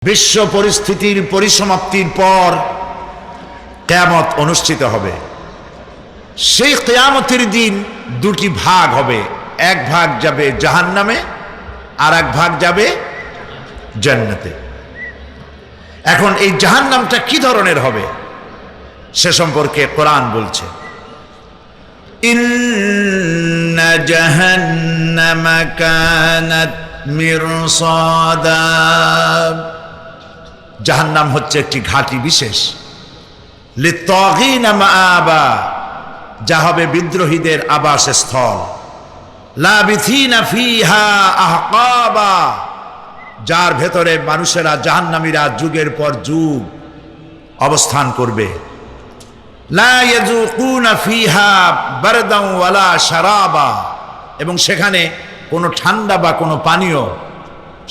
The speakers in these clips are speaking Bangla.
বিশ্ব পরিস্থিতির পরিসমাপ্তির পর কিয়ামত অনুষ্ঠিত হবে। সেই কিয়ামতের দিন দুটি ভাগ হবে, এক ভাগ যাবে জাহান্নামে আর এক ভাগ যাবে জান্নাতে। এখন এই জাহান্নামটা কি ধরনের হবে সে সম্পর্কে কোরআন বলছে, ইন্না জাহান্নামা কানাত মিরসাদা। জাহান্নাম হচ্ছে একটি ঘাঁটি বিশেষ, লিত্তাগীনা মাআবা, যা হবে বিদ্রোহীদের আবাসস্থল, লাবিথিনা ফিহা আহকাবা, যার ভেতরে মানুষেরা জাহান্নামীরা যুগের পর যুগ অবস্থান করবে। লা ইয়াযুকুনা ফিহা বারদান ওয়ালা শারাবা, এবং সেখানে কোনো ঠান্ডা বা কোনো পানীয়,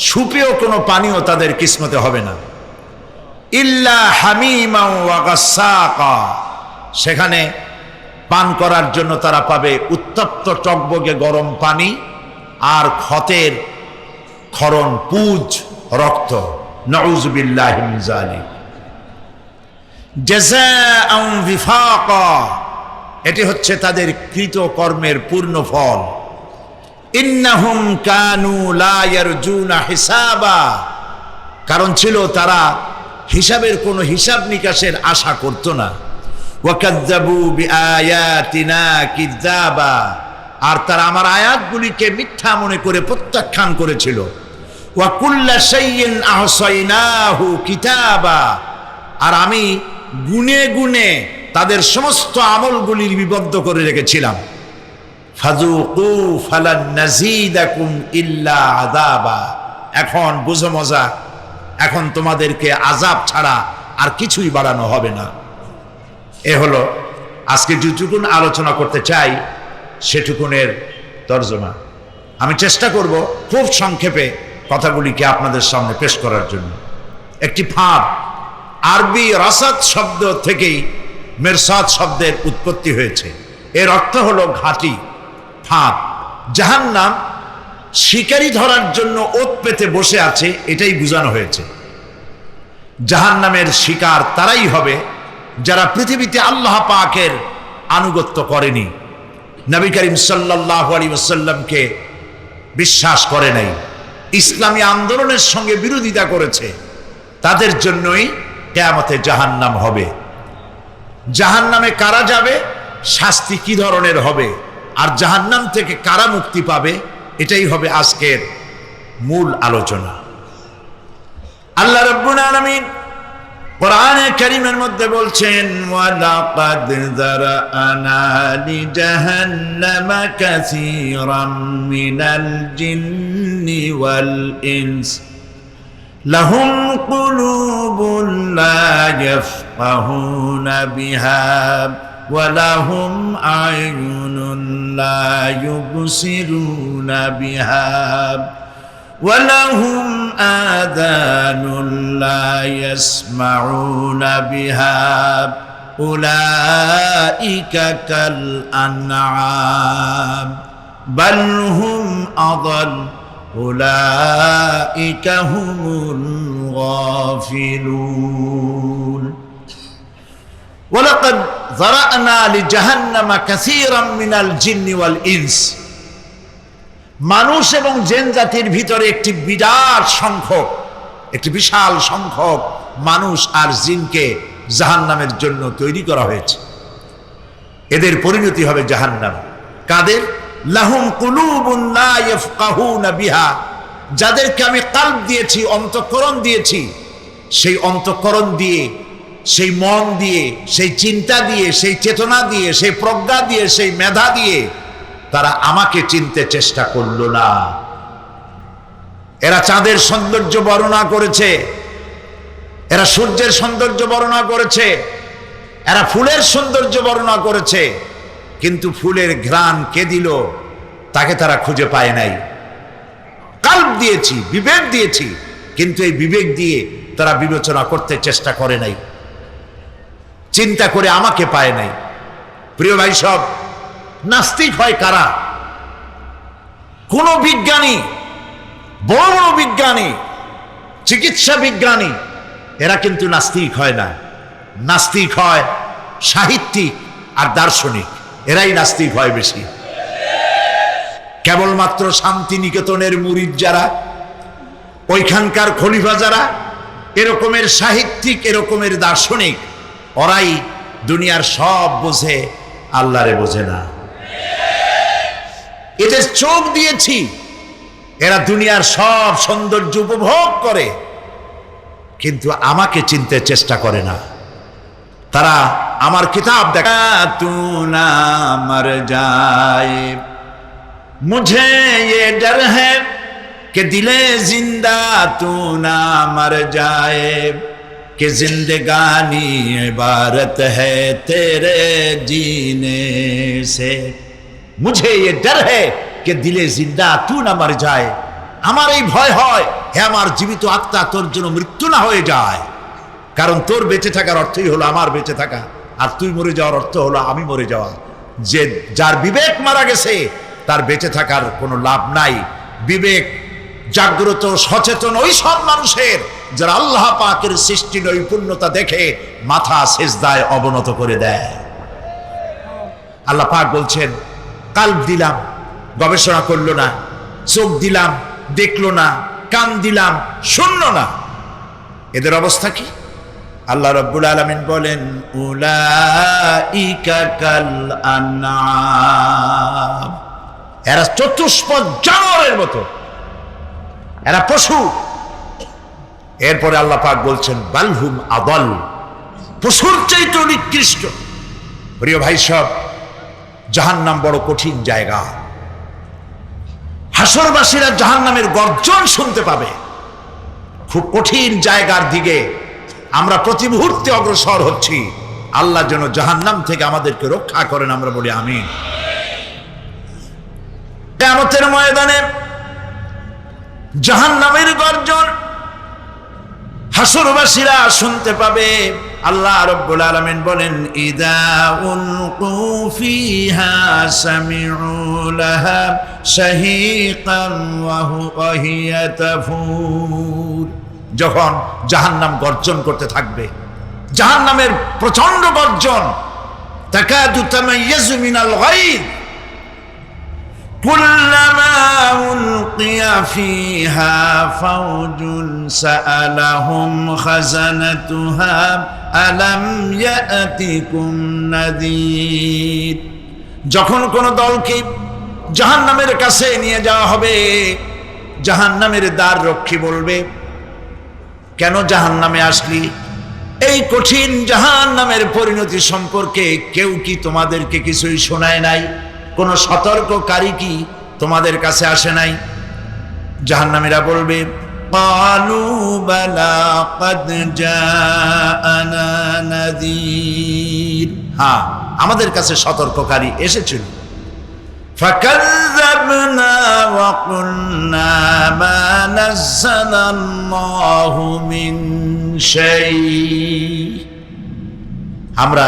সুপেয় কোনো পানীয় তাদের কিসমতে হবে না। ইল্লা হামিমা ওয়া গাসসাকা, সেখানে পান করার জন্য তারা পাবে উত্তপ্ত টকবগে গরম পানি আর ক্ষতের ক্ষরণ পুজ রক্ত। নাউযু বিল্লাহি মিন যালিক। জাযাআন বিফাকা, এটি হচ্ছে তাদের কৃত কর্মের পূর্ণ ফল। ইন্নাহুম কানু লা ইয়ারজুনা হিসাবা, কারণ ছিল তারা হিসাবের কোনো হিসাব নিকাশের আশা করত না। ওয়াকাযযাবু বিআয়াতিনা কিযাবা, আর তারা আমার আয়াতগুলিকে মিথ্যা মনে করে প্রত্যাখ্যান করেছিল। ওয়া কুল্লা শাইইন আহসাইনাহু কিতাবা, আর আমি গুনে গুনে তাদের সমস্ত আমলগুলি লিপিবদ্ধ করে রেখেছিলাম। ফাযুকু ফালান নাযীদাকুম ইল্লা আযাবা, এখন বুঝো মজা, এখন তোমাদেরকে আযাব ছাড়া আর কিছুই বাড়ানো হবে না। এ হলো আজকে যেটুকুন আলোচনা করতে চাই সেটুকুনের তর্জমা। আমি চেষ্টা করব খুব সংক্ষেপে কথাগুলিকে আপনাদের সামনে পেশ করার জন্য। একটি ফাঁদ, আরবি রাসাদ শব্দ থেকেই মেরসাদ শব্দের উৎপত্তি হয়েছে। এর অর্থ হলো ঘাঁটি, ফাঁদ। জাহান্নাম শিকারি ধরার জন্য ওত পেতে বসে আছে, এটাই বোঝানো হয়েছে। জাহান্নামের শিকার তারাই হবে যারা পৃথিবীতে আল্লাহ পাকের আনুগত্য করেনি, নবী করিম সাল্লাল্লাহু আলাইহি ওয়াসাল্লামকে বিশ্বাস করে নাই, ইসলামী আন্দোলনের সঙ্গে বিরোধিতা করেছে, তাদের জন্যই কিয়ামতে জাহান্নাম হবে। জাহান্নামে কারা যাবে, শাস্তি কি ধরনের হবে, আর জাহান্নাম থেকে কারা মুক্তি পাবে, এটাই হবে আজকের মূল আলোচনা। আল্লাহ রাব্বুল আলামিন কোরআনে কারীমের মধ্যে বলছেন, ওয়ালাকাদ যারানা লিজাহান্নামা কাসীরাম মিনাল জিন্নি ওয়াল ইনস লাহুম কুলুবুন লা ইয়াফকাহুনা বিহা ওয়া লাহুম আ'য়ুনুন লা ইউবসিরুনা বিহা وَلَهُمْ آذَانٌ لَا يَسْمَعُونَ بِهَا أُولَئِكَ كَالْأَنْعَامِ بَلْ هُمْ أَضَلُّ أُولَئِكَ هُمُ الْغَافِلُونَ وَلَقَدْ ذَرَأْنَا لِجَهَنَّمَ كَثِيرًا مِنَ الْجِنِّ وَالْإِنسِ, মানুষ এবং জিন জাতির ভিতরে একটি বিশাল সংখ্যক মানুষ আর জিনকে জাহান্নামের জন্য তৈরি করা হয়েছে। এদের পরিণতি হবে জাহান্নাম। কাদের? লাহুম কুলুবুন লা ইয়াফকাহুনা বিহা, যাদেরকে আমি কলব দিয়েছি, অন্তঃকরণ দিয়েছি, সেই অন্তঃকরণ দিয়ে, সেই মন দিয়ে, সেই চিন্তা দিয়ে, সেই চেতনা দিয়ে, সেই প্রজ্ঞা দিয়ে, সেই মেধা দিয়ে তারা আমাকে চিনতে চেষ্টা করল না। এরা চাঁদের সৌন্দর্য বর্ণনা করেছে, এরা সূর্যের সৌন্দর্য বর্ণনা করেছে, এরা ফুলের সৌন্দর্য বর্ণনা করেছে, কিন্তু ফুলের ঘ্রাণ কে দিল তাকে তারা খুঁজে পায় নাই। কলব দিয়েছি, বিবেক দিয়েছি, কিন্তু এই বিবেক দিয়ে তারা বিবেচনা করতে চেষ্টা করে নাই, চিন্তা করে আমাকে পায় নাই। প্রিয় ভাই সব, নাস্তিক হয় কারা? কোন বিজ্ঞানী, বড় বড় বিজ্ঞানী চিকিৎসা বিজ্ঞানী, এরা কিন্তু নাস্তিক হয় না। নাস্তিক হয় সাহিত্যিক আর দার্শনিক, এরাই নাস্তিক হয় বেশি। কেবলমাত্র শান্তিনিকেতনের মুরিদ যারা, ওইখানকার খলিফা যারা, এরকমের সাহিত্যিক, এরকমের দার্শনিক, ওরাই দুনিয়ার সব বোঝে, আল্লাহরে বোঝে না। এদের চোখ দিয়েছি, এরা দুনিয়ার সব সৌন্দর্য উপভোগ করে, কিন্তু আমাকে চিনতে চেষ্টা করে না। তারা আমার কিতাব দেখা তু না মর যায়, মুঝে ये डर है कि दिले जिंदा तू ना मर जाए, कि जिंदगानी इबारत है तेरे जीने से, मुझे ये डर है कि दिले जिंदा तू ना मर जाए। আমার এই ভয় হয়, হে আমার জীবিত আত্মা, তোর জন্য মৃত্যু না হয়ে যায়। কারণ তোর বেঁচে থাকার অর্থই হলো আমার বেঁচে থাকা, আর তুই মরে যাওয়ার অর্থ হলো আমি মরে যাওয়া। যে যার বিবেক মারা গেছে তার বেঁচে থাকার কোনো লাভ নাই। বিবেক জাগ্রত সচেতন ওই সব মানুষের যারা আল্লাহ পাকের সৃষ্টি নৈপুণ্যতা দেখে মাথা সেজদায় অবনত করে দেয়। আল্লাহ পাক বলছেন, কাল্ব দিলাম, গবেষণা করলো না, চোখ দিলাম, দেখলো না, কান দিলাম, শুনলো না। এদের অবস্থা কি? আল্লাহ রাব্বুল আলামিন বলেন, উলাইকা কাল আনআম, এরা চতুষ্পদ জানোয়ারের মতো, এরা পশু। এরপরে আল্লাহ পাক বলছেন, বালহুম আদাল, পশুর চাইতে নিকৃষ্ট। প্রিয় ভাই সব, জাহান্নাম বড় কঠিন জায়গা। হাসরবাসীরা জাহান্নামের গর্জন শুনতে পাবে। খুব কঠিন জায়গার দিকে আমরা প্রতি মুহূর্তে অগ্রসর হচ্ছি। আল্লাহ যেন জাহান্নাম থেকে আমাদেরকে রক্ষা করেন, আমরা বলি আমিন। কিয়ামতের ময়দানে জাহান্নামের গর্জন হাসরবাসীরা শুনতে পাবে। আল্লাহ রাব্বুল আলামিন বলেন, ইদা উলকু ফিহা সামিউ লাহা শাহীকান ওয়া হিয়া তাফুর, যখন জাহান্নাম গর্জন করতে থাকবে, জাহান্নামের প্রচন্ড গর্জন, তাকাদু তামাইয়াজু মিনাল গায়দ, কুল্লামা উলকিয়া ফিহা ফাওজুন সাআলাহুম খাজানাতুহা আলাম ইয়াতিকুম নাযীর, যখন কোন দলকে জাহান্নামের কাছে নিয়ে যাওয়া হবে, জাহান্নামের দ্বার রক্ষী বলবে, কেন জাহান্নামে আসলি? এই কঠিন জাহান্নামের পরিণতি সম্পর্কে কেউ কি তোমাদেরকে কিছুই শোনায় নাই? কোন সতর্ককারী কি তোমাদের কাছে আসে নাই? জাহান্নামীরা বলবে, ক্বালু বালা ক্বাদ জাআনা নাযীর, হ্যাঁ আমাদের কাছে সতর্ককারী এসেছিল। ফাকাযযাবনা ওয়া কুলনা মা নাযালাল্লাহু মিন শাই, আমরা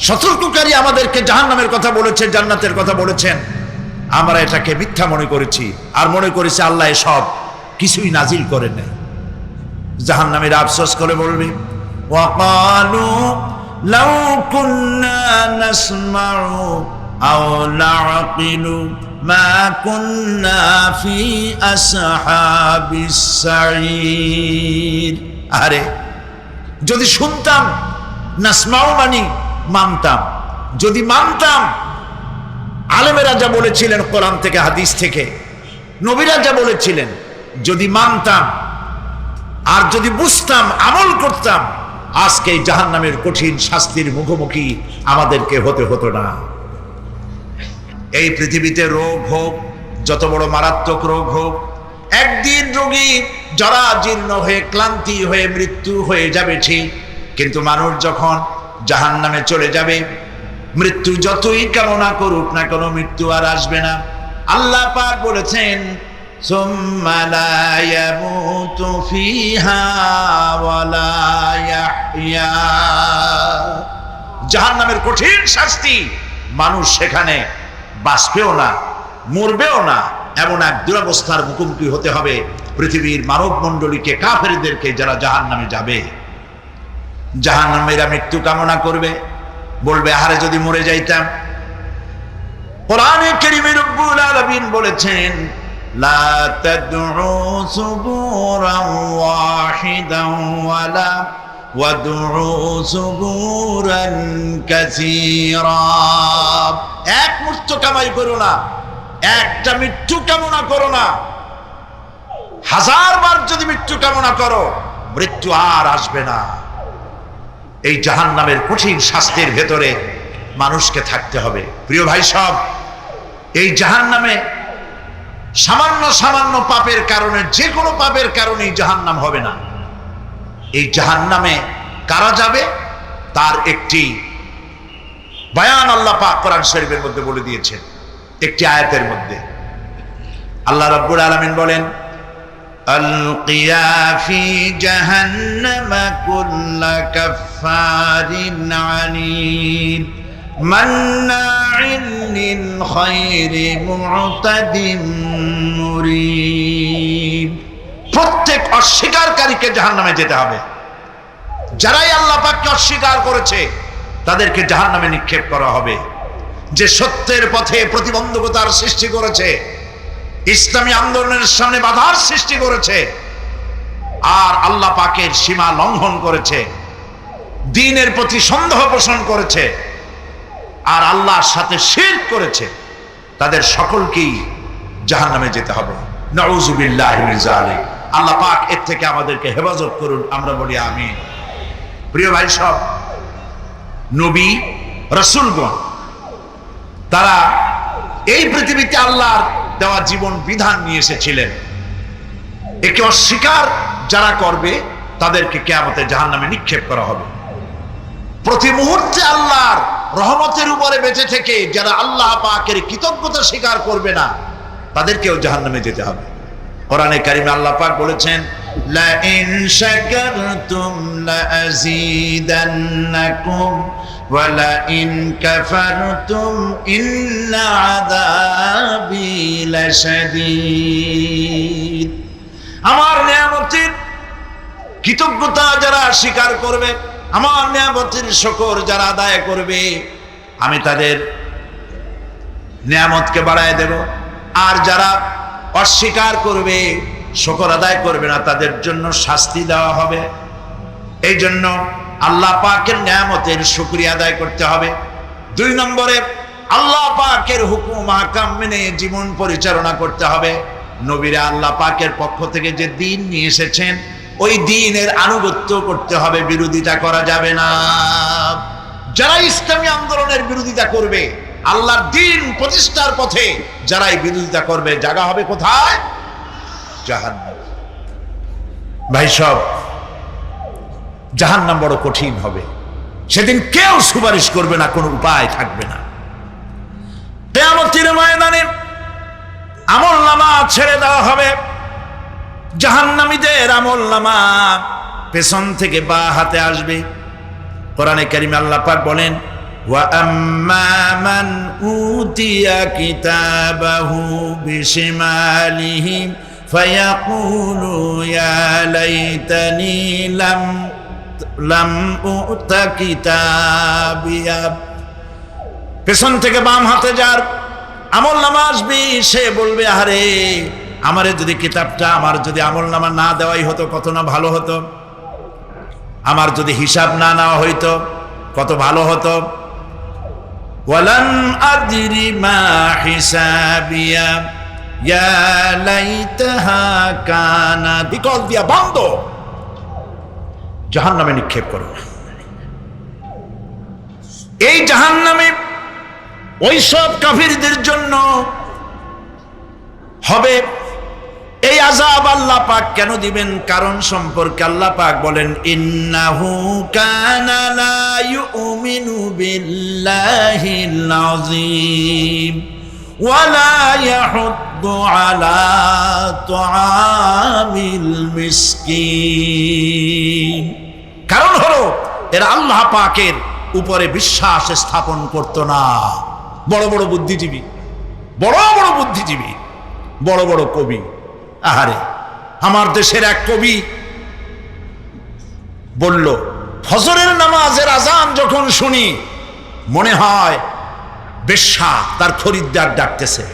সতর্ককারী আমাদেরকে জাহান্নামের কথা বলেছেন, জান্নাতের কথা বলেছেন, আমরা এটাকে মিথ্যা মনে করেছি আর মনে করেছি আল্লাহ সব কিছুই নাজিল করেন নাই। জাহান্নামীরা আফসোস করে বলবে, ওয়াকালু লাউ কুন্না নাসমাউ আও নাআকিলু মা কুন্না ফি আসহাবিস সাঈর, আরে যদি শুনতাম, নাসমাউ মানি মানতাম, যদি মানতাম, আলেমেরা যা বলেছিলেন কোরআন থেকে হাদিস থেকে, নবীরা যা বলেছিলেন, যদি মানতাম আর যদি বুঝতাম, আমল করতাম, আজকে এই জাহান্নামের কঠিন শাস্তির মুখোমুখি আমাদেরকে হতে হতো না। এই পৃথিবীতে রোগ হোক, যত বড় মারাত্মক রোগ হোক, একদিন রোগী জরাজীর্ণ হয়ে ক্লান্তি হয়ে মৃত্যু হয়ে যাবে ঠিক, কিন্তু মানুষ যখন জাহান্নামে চলে যাবে, মৃত্যু যতই কামনা করুক না কেন, মৃত্যু আর আসবে না। আল্লাহ পাক বলেছেন, সুম্মা লা ইয়ামুতু ফিহা ওয়া লা ইয়াহইয়া, জাহান্নামের কঠিন শাস্তি, মানুষ সেখানে বাঁচবেও না, মরবেও না, এমন এক দুরবস্থার মুখোমুখি হতে হবে পৃথিবীর মানব মণ্ডলীকে, কাফেরদেরকে যারা জাহান্নামে যাবে, জাহান্নামীরা মৃত্যু কামনা করবে, বলবে আহারে যদি মরে যাইতাম। কোরআনে কারীমে রব্বুল আলামিন বলেছেন লা তাদউ সুবুরান ওয়াহিদান ওয়ালা ওয়াদউ সুবুরান কাসীরা। এক মৃত্যু কামাই করো না, একটা মৃত্যু কামনা করো না। 1000 বার যদি মৃত্যু কামনা করো, মৃত্যু আর আসবে না। এই জাহান্নামের কঠিন শাস্তির ভেতরে মানুষকে থাকতে হবে। প্রিয় ভাই সব, এই জাহান্নামে সামান্য সামান্য পাপের কারণে, যে কোনো পাপের কারণেই জাহান্নাম হবে না। এই জাহান্নামে কারা যাবে তার একটি বয়ান আল্লাহ পাক কোরআন শরীফের মধ্যে বলে দিয়েছেন। একটি আয়াতের মধ্যে আল্লাহ রাব্বুল আলামিন বলেন আলকিয়া ফি জাহান্নাম কুল্লা কাফফারিন আনিদ মান্নাইন লিল খায়রি মু'তাদিন মুরিব। প্রত্যেক অস্বীকারীকে জাহান্নামে যেতে হবে। যারাই আল্লাহ পাককে অস্বীকার করেছে তাদেরকে জাহান্নামে নিক্ষেপ করা হবে। যে সত্যের পথে প্রতিবন্ধকতার সৃষ্টি করেছে, ইসলামী আন্দোলনের সামনে বাধার সৃষ্টি করেছে, আর আল্লাহ পাকের সীমা লঙ্ঘন করেছে, দ্বীনের প্রতি সন্দেহ পোষণ করেছে, আর আল্লাহর সাথে শিরক করেছে, তাদের সকলকেই জাহান্নামে যেতে হবে। নাউযুবিল্লাহি মিন যালিক। আল্লাহ পাক এর থেকে আমাদেরকে হেফাজত করুন, আমরা বলি আমিন। প্রিয় ভাই সব, নবী রাসূলগণ তারা এই পৃথিবীতে আল্লাহর দেওয়া জীবন বিধান নিয়ে এসেছিলেন। একে অস্বীকার যারা করবে তাদেরকে কিয়ামতে জাহান্নামে নিক্ষেপ করা হবে। প্রতি মুহূর্তে আল্লাহর রহমতের উপরে বেঁচে থেকে যারা আল্লাহ পাকের কৃতজ্ঞতা স্বীকার করবে না তাদেরকেও জাহান্নামে যেতে হবে। কোরআনে কারিমে আল্লাহ পাক বলেছেন লা ইন শাকারতুম লা আযীদান্নাকুম ওয়া লা ইন কাফারতুম ইন্না আযাবি লাশাদীদ। আমার নিয়ামতের কৃতজ্ঞতা যারা স্বীকার করবে, আমার নিয়ামতের শুকর যারা আদায় করবে, আমি তাদের নিয়ামতকে বাড়ায় দেব। আর যারা অস্বীকার করবে, শুকর আদায় করবে না, তাদের জন্য শাস্তি দেওয়া হবে। এই জন্য আল্লাহ পাকের নিয়ামতের শুকরিয়া আদায় করতে হবে। 2 নম্বরে আল্লাহ পাকের হুকুম আহকাম মেনে জীবন পরিচালনা করতে হবে। নবীরা আল্লাহ পাকের পক্ষ থেকে যে দ্বীন নিয়ে এসেছেন ওই দ্বীনের আনুগত্য করতে হবে, বিরোধিতা করা যাবে না। যারা ইসলামী আন্দোলনের বিরোধিতা করবে, আল্লাহর দ্বীন প্রতিষ্ঠার পথে যারাই বিরোধিতা করবে, জায়গা হবে কোথায়? জাহান্নাম। ভাই সব, জাহান্নাম বড় কঠিন হবে। সেদিন কেউ সুপারিশ করবে না, কোনো উপায় থাকবে না। কিয়ামতের ময়দানে আমলনামা ছেড়ে দেওয়া হবে। জাহান্নামীদের আমলনামা পেছন থেকে বাঁ হাতে আসবে। কোরআনে কারিমে আল্লাহ পাক বলেন ওয়া আম্মা মান উতিয়া কিতাবাহু বিশিমালিহি ফায়াকুলু ইয়া লাইতানি লাম উতা কিতাবিয়া। পেছন থেকে বাম হাতে যার আমলনামা আসবে, সে বলবে আরে আমারে যদি কিতাবটা, আমার যদি আমলনামা না দেওয়াই হতো কত না ভালো হতো, আমার যদি হিসাব না নেওয়া হইতো কত ভালো হতো। ওয়ালাম আদরি মা হিসাবিয়া ইয়া লাইতাহা কানাত। বিকল দিয়া বন্ধ, জাহান্নামে নিক্ষেপ করো। এই জাহান্নামে ওই সব কাফিরদের জন্য হবে। এই আযাব আল্লাহ পাক কেন দিবেন, কারণ সম্পর্কে আল্লাহ পাক বলেন ইন্নাহু কানা লা ইউমিনু বিল্লাহিল আযীম ওয়া লা ইয়াহুদ্দু আলা তুআমিল মিসকিন। কারণ হলো এরা আল্লাহ পাকের উপরে বিশ্বাস স্থাপন করত না। বড় বড় বুদ্ধিজীবী, বড় বড় বুদ্ধিজীবী, বড় বড় কবি, আহারে আমার দেশের এক কবি বলল, ফজরের নামাজের আজান যখন শুনি মনে হয় বেশ্যা তার খরিদ্দার ডাকতেছে।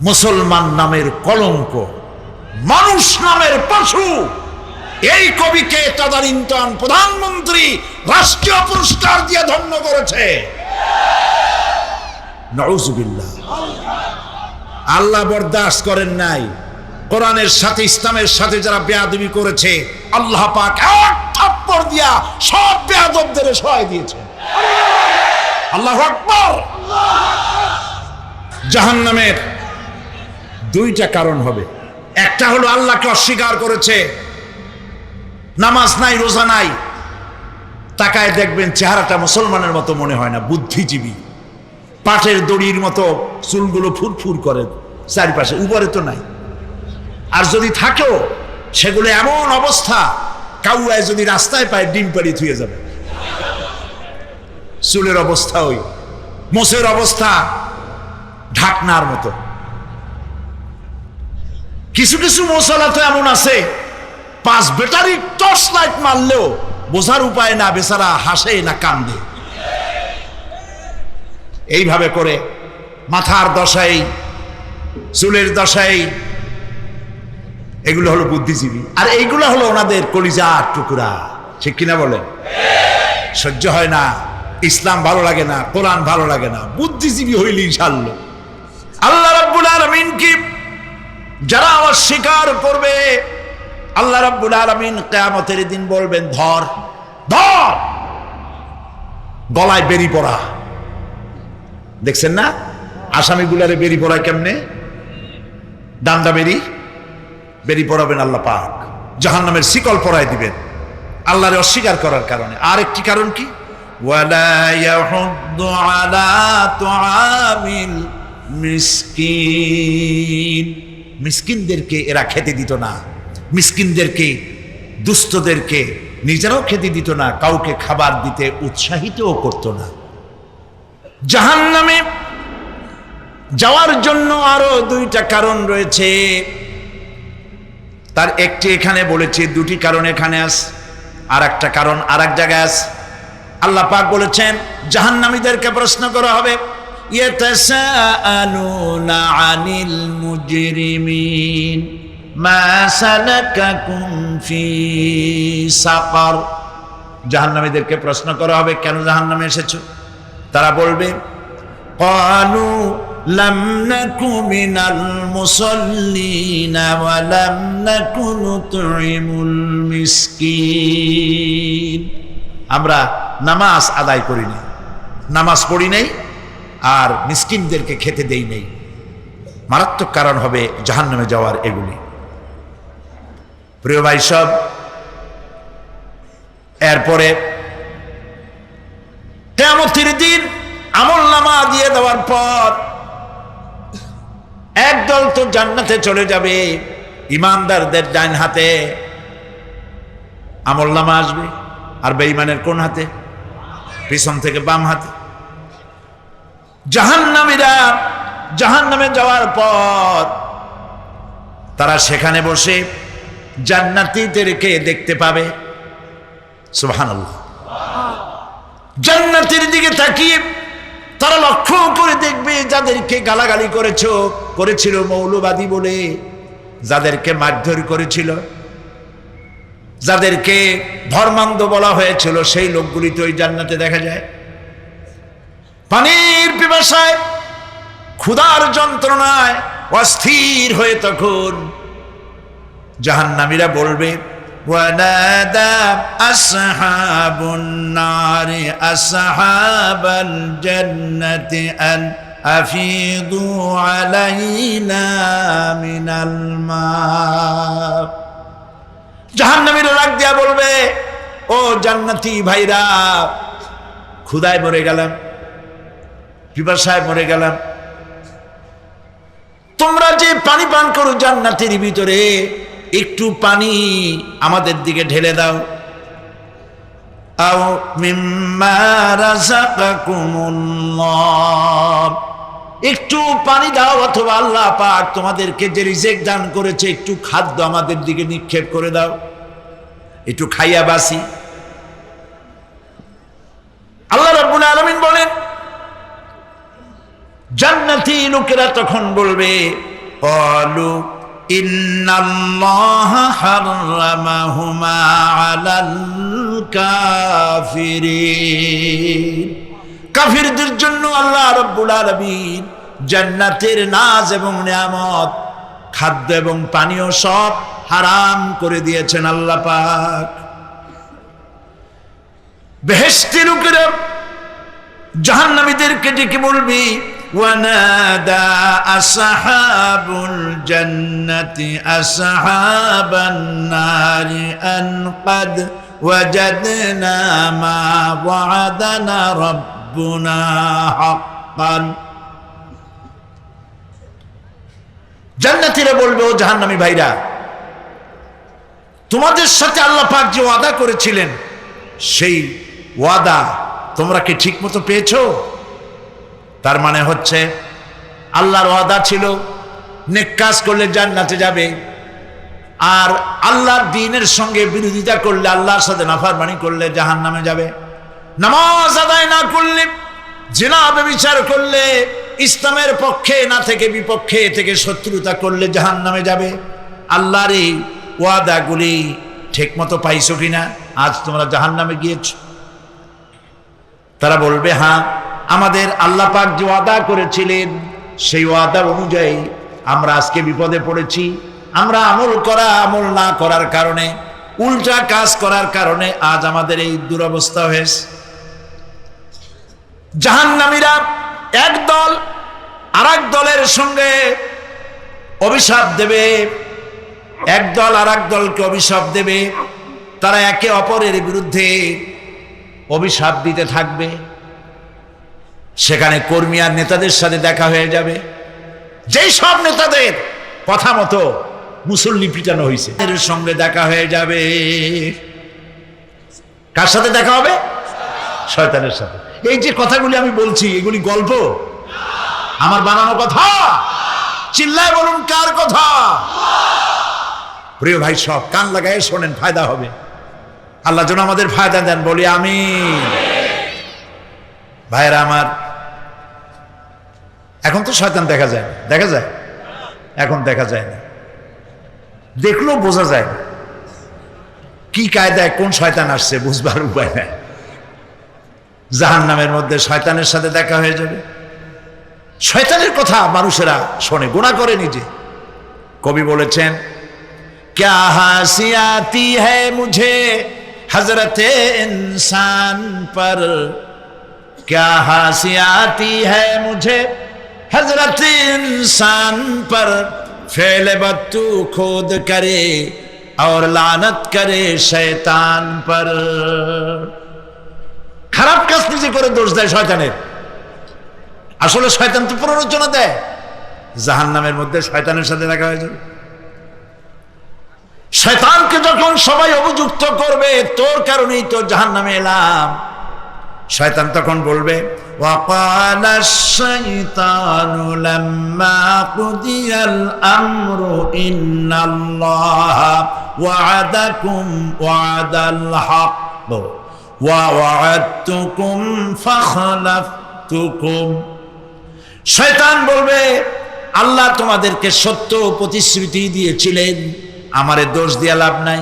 মুসলমান নামের কলঙ্ক, মানুষ নামের পশু। এই কবিকে তদানীন্তন প্রধানমন্ত্রী রাষ্ট্রীয় পুরস্কার দিয়ে ধন্য করেছে। নাউজুবিল্লাহ। আল্লাহ বরদাস্ত করেন নাই। কোরআনের সাথে ইসলামের সাথে যারা বেয়াদবি করেছে, আল্লাহ পাক এক থাপ্পড় দিয়া সব বেয়াদবদের সহায় দিয়েছে। আল্লাহু আকবার। জাহান্নামের দুইটা কারণ হবে। একটা হলো আল্লাহকে অস্বীকার করেছে, নামাজ নাই, রোজা নাই, তাকায় দেখবেন চেহারাটা মুসলমানের মতো মনে হয় না, বুদ্ধিজীবী, পাটের দড়ির মতো চুলগুলো ফুরফুর করে চারিপাশে, উপরে তো নাই। আর যদি থাকেও সেগুলো এমন অবস্থা, কাউয়ায় যদি রাস্তায় পায় ডিম পাড়ি থুয়ে যাবে। চুলের অবস্থা ওই, মোষের অবস্থা ঢাকনার মতো। কিছু কিছু মশলা তো এমন আছে, 5 ব্যাটারি টর্চ লাইট মারলেও বোঝার উপায় না, বেচারা হাসে না কান্দে। এইভাবে করে মাথার দশাই, চুলের দশাই, এগুলো হলো বুদ্ধিজীবী। আর এইগুলো হলো ওনাদের কলিজার টুকরা। ঠিক কিনা বলেন? সহ্য হয় না, ইসলাম ভালো লাগে না, কোরআন ভালো লাগে না, বুদ্ধিজীবী হইলেই ছাড়লো। আল্লাহ রাব্বুল আলামিন কি যারা অস্বীকার করবে, আল্লাহ রাব্বুল আলামিন কিয়ামতের দিন বলবেন, ধর ধর, গলায় বেরি পড়া। দেখছেন না আসামিগুলারে বেরি পড়ায় কেমনে? ডান্ডা বেরি পড়াবেন আল্লাহ পাক, জাহান্নামের শিকল পরায় দিবেন আল্লাহরে অস্বীকার করার কারণে। আর একটি কারণ কি? ওয়ালা ইয়াহুদ্দু আলা তুআমিল মিসকিন। মিসকিনদেরকে এরা খেতে দিত না, মিসকিনদেরকে, দুস্থদেরকে নিজেরাও খেতে দিত না, কাউকে খাবার দিতে উৎসাহিতও করত না। জাহান্নামে যাওয়ার জন্য আরো দুইটা কারণ রয়েছে, তার একটি এখানে বলেছি, দুটি কারণ এখানে আছে, আর একটা কারণ আর এক জায়গায় আছে। আল্লাহ পাক বলেছেন জাহান্নামীদেরকে প্রশ্ন করা হবে, ইয়াতাসাআলুনা আনিল মুজরিমিন মা সালাকাকুম ফি সাকার। জাহান্নামীদেরকে প্রশ্ন করা হবে, কেন জাহান্নামে এসেছো? তারা বলবে, ক্বালু লাম নাকু মিনাল মুসাল্লিনা ওয়া লাম নাকু নুতঈমুল মিসকিন। আমরা নামাজ আদায় করি না, নামাজ পড়ি নাই, আর মিসকিনদেরকে খেতে দেই নাই। মারাত্মক কারণ হবে জাহান্নামে যাওয়ার এগুলি। প্রিয় ভাই সব, এরপরে কিয়ামতের দিন আমলনামা দিয়ে দেওয়ার পর একদল তো জান্নাতে চলে যাবে, ইমানদারদের ডান হাতে আমলনামা আসবে, আর বেঈমানের কোন হাতে? পিছন থেকে বাম হাতে। জাহান্নামীরা জাহান্নামে যাওয়ার পর তারা সেখানে বসে জান্নাতীদেরকে দেখতে পাবে। সুবহানাল্লাহ। জান্নাতের দিকে তাকিয়ে তারা লক্ষ্য করে দেখবে যাদেরকে গালাগালি করেছিল মৌলবাদী বলে, যাদেরকে মারধর করেছিল, যাদেরকে ধর্মান্ধ বলা হয়েছিল, সেই লোকগুলি তো ওই জান্নাতে দেখা যায়। পানির পিপাসায়, ক্ষুধার যন্ত্রণায় অস্থির হয়ে তখন জাহান্নামীরা বলবে, ওয়ানাদা আসহাবুন নারি আসহাবাল জান্নাতি আন আফিদু আলাইনা মিনাল মা। জাহান্নামীরা ডাক দিয়া বলবে, ও জান্নাতি ভাইরা, ক্ষুধায় মরে গেলাম, পিপাসায় মরে গেলাম, তোমরা যে পানি পান করো জান্নাতের ভিতরে, একটু পানি আমাদের দিকে ঢেলে দাও। আও মিম্মা রাযাকাকুমুল্লাহ, একটু পানি দাও, অথবা আল্লাহ পাক তোমাদেরকে যে রিজিক দান করেছে একটু খাদ্য আমাদের দিকে নিক্ষেপ করে দাও, একটু খাইয়া বাসি। আল্লাহ রাব্বুল আলামিন বলেন, জান্নাতি লোকেরা তখন বলবে, ক্বালু ইন্নাল্লাহা হাররামাহুমা আলাল কাফিরিন। কাফিরদের জন্য আল্লাহ রাব্বুল আলামিন জান্নাতের নাজ এবং নিয়ামত, খাদ্য এবং পানীয় সব হারাম করে দিয়েছেন আল্লাহ পাক। বেহেশতি লোকেরা জাহান্নামীদেরকে ডেকে বলবে, ওয়ানাদা আসহাবুল জান্নাতি আসহাবান নারি আন ক্বাদ ওয়াজাদনা মা ওয়া'আদানা রাব্বুনা হাক্কান। জান্নাতীরা বলবে, ও জাহান্নামী ভাইরা, তোমাদের সাথে আল্লাহ পাক যে ওয়াদা করেছিলেন সেই ওয়াদা তোমরা কি ঠিক মতো পেয়েছো? তার মানে হচ্ছে আল্লাহর ওয়াদা ছিল নেক কাজ করলে জান্নাতে যাবে, আর আল্লাহর দ্বীনের সঙ্গে বিরোধিতা করলে, আল্লাহর সাথে নাফরমানি করলে জাহান্নামে যাবে। নামাজ আদায় না করলে, জিনা ব্যভিচার করলে, ইসলামের পক্ষে না থেকে বিপক্ষে থেকে শত্রুতা করলে জাহান্নামে যাবে। আল্লাহর এই ওয়াদাগুলি ঠিক মতো পাইছো কিনা? আজ তোমরা জাহান্নামে গিয়েছো। তারা বলবে, হ্যাঁ, আমাদের আল্লাহ পাক যে ওয়াদা করেছিলেন সেই ওয়াদা অনুযায়ী আমরা আজকে বিপদে পড়েছি। আমরা আমল না করার কারণে, উল্টা কাজ করার কারণে আজ আমাদের এই দুরবস্থা হয়েছে। জাহান্নামীরা এক দল আরেক দলের সঙ্গে অভিশাপ দেবে, এক দল আরেক দলকে অভিশাপ দেবে। তারা একে অপরের বিরুদ্ধে অভিশাপ দিতে থাকবে। সেখানে কর্মী আর নেতাদের সাথে দেখা হয়ে যাবে। যেই সব নেতাদের কথা মতো মুসল্লি পিটানো হয়েছে এর সঙ্গে দেখা হয়ে যাবে। কার সাথে দেখা হবে? শয়তানের সাথে। এই যে কথাগুলি আমি বলছি, এগুলি গল্প, আমার বানানো কথা। চিল্লায় বলুন, কার কথা? প্রিয় ভাই, সব কান লাগায় শোনেন, ফায়দা হবে। আল্লাহ যেন আমাদের ফায়দা দেন, বলি আমিন। ভাইরা আমার, এখন তো শয়তান দেখা যায় না, দেখা যায়? এখন দেখা যায় না, দেখলেও বোঝা যায় না কি কায়দায় কোন শয়তান আসছে, বুঝবার উপায় নাই। জাহান্নামের মধ্যে শয়তানের সাথে দেখা হয়ে যাবে। শয়তানের কথা মানুষেরা শোনে, গুনাহ করে নিজে। কবি বলেছেন, क्या हंसी आती है मुझे हजरत इंसान पर, क्या हंसी आती है मुझे हजरत इंसान पर, फेल बत्तू खुद करे और लानत करे शैतान पर। খারাপ কাজ নিজে করে দোষ দেয় শয়তানের। আসলে শয়তান তো প্ররোচনা দেয়। জাহান্নামের মধ্যে শয়তানের সাথে দেখা হয়ে যাবে। শয়তানকে যখন সবাই অভিযুক্ত করবে, তোর কারণেই তো জাহান্নামে এলাম, শয়তান তখন বলবে, وَقَالَ الشَّيْطَانُ لَمَّا قُضِيَ الْأَمْرُ إِنَّ اللَّهَ وَعَدَكُمْ وَعْدَ الْحَقِّ وَوَعَدتُّكُمْ فَخَلَفْتُكُمْ। শয়তান বলবে, আল্লাহ তোমাদেরকে সত্য প্রতিশ্রুতি দিয়েছিলেন, আমারে দোষ দিয়া লাভ নাই,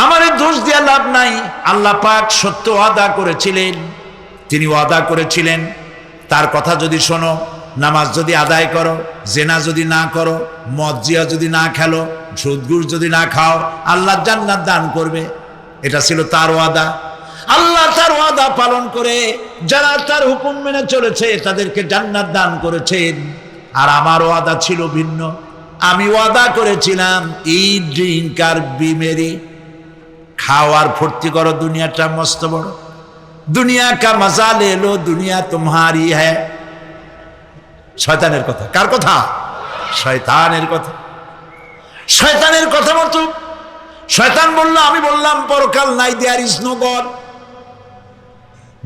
আমারে দোষ দিয়া লাভ নাই। আল্লাহ পাক সত্য ওয়াদা করেছিলেন, তিনি ওয়াদা করেছিলেন তার কথা যদি শোনো, নামাজ যদি আদায় করো, জেনা যদি না করো, মদ জিয়া যদি না খেলো, সুদ ঘুষ যদি না খাও, আল্লাহ জান্নাত দান করবে। এটা ছিল তার ওয়াদা। আল্লাহ তার ওয়াদা পালন করে যারা তার হুকুম মেনে চলেছে তাদেরকে জান্নাত দান করেছেন। আর আমার ওয়াদা ছিল ভিন্ন। আমি ওয়াদা করেছিলাম, ইট ড্রিঙ্ক আর বি মেরি, খাওয়ার ফুর্তি করো, দুনিয়াটা মস্ত বড়, দুনিয়া কা মজা লে লো, দুনিয়া তোমারি হ্যায়। শয়তানের কথা। কার কথা? শয়তানের কথা। শয়তানের কথা মতো শয়তান বললো, আমি বললাম পরকাল নাই, দেয়ার ইজ নো গড।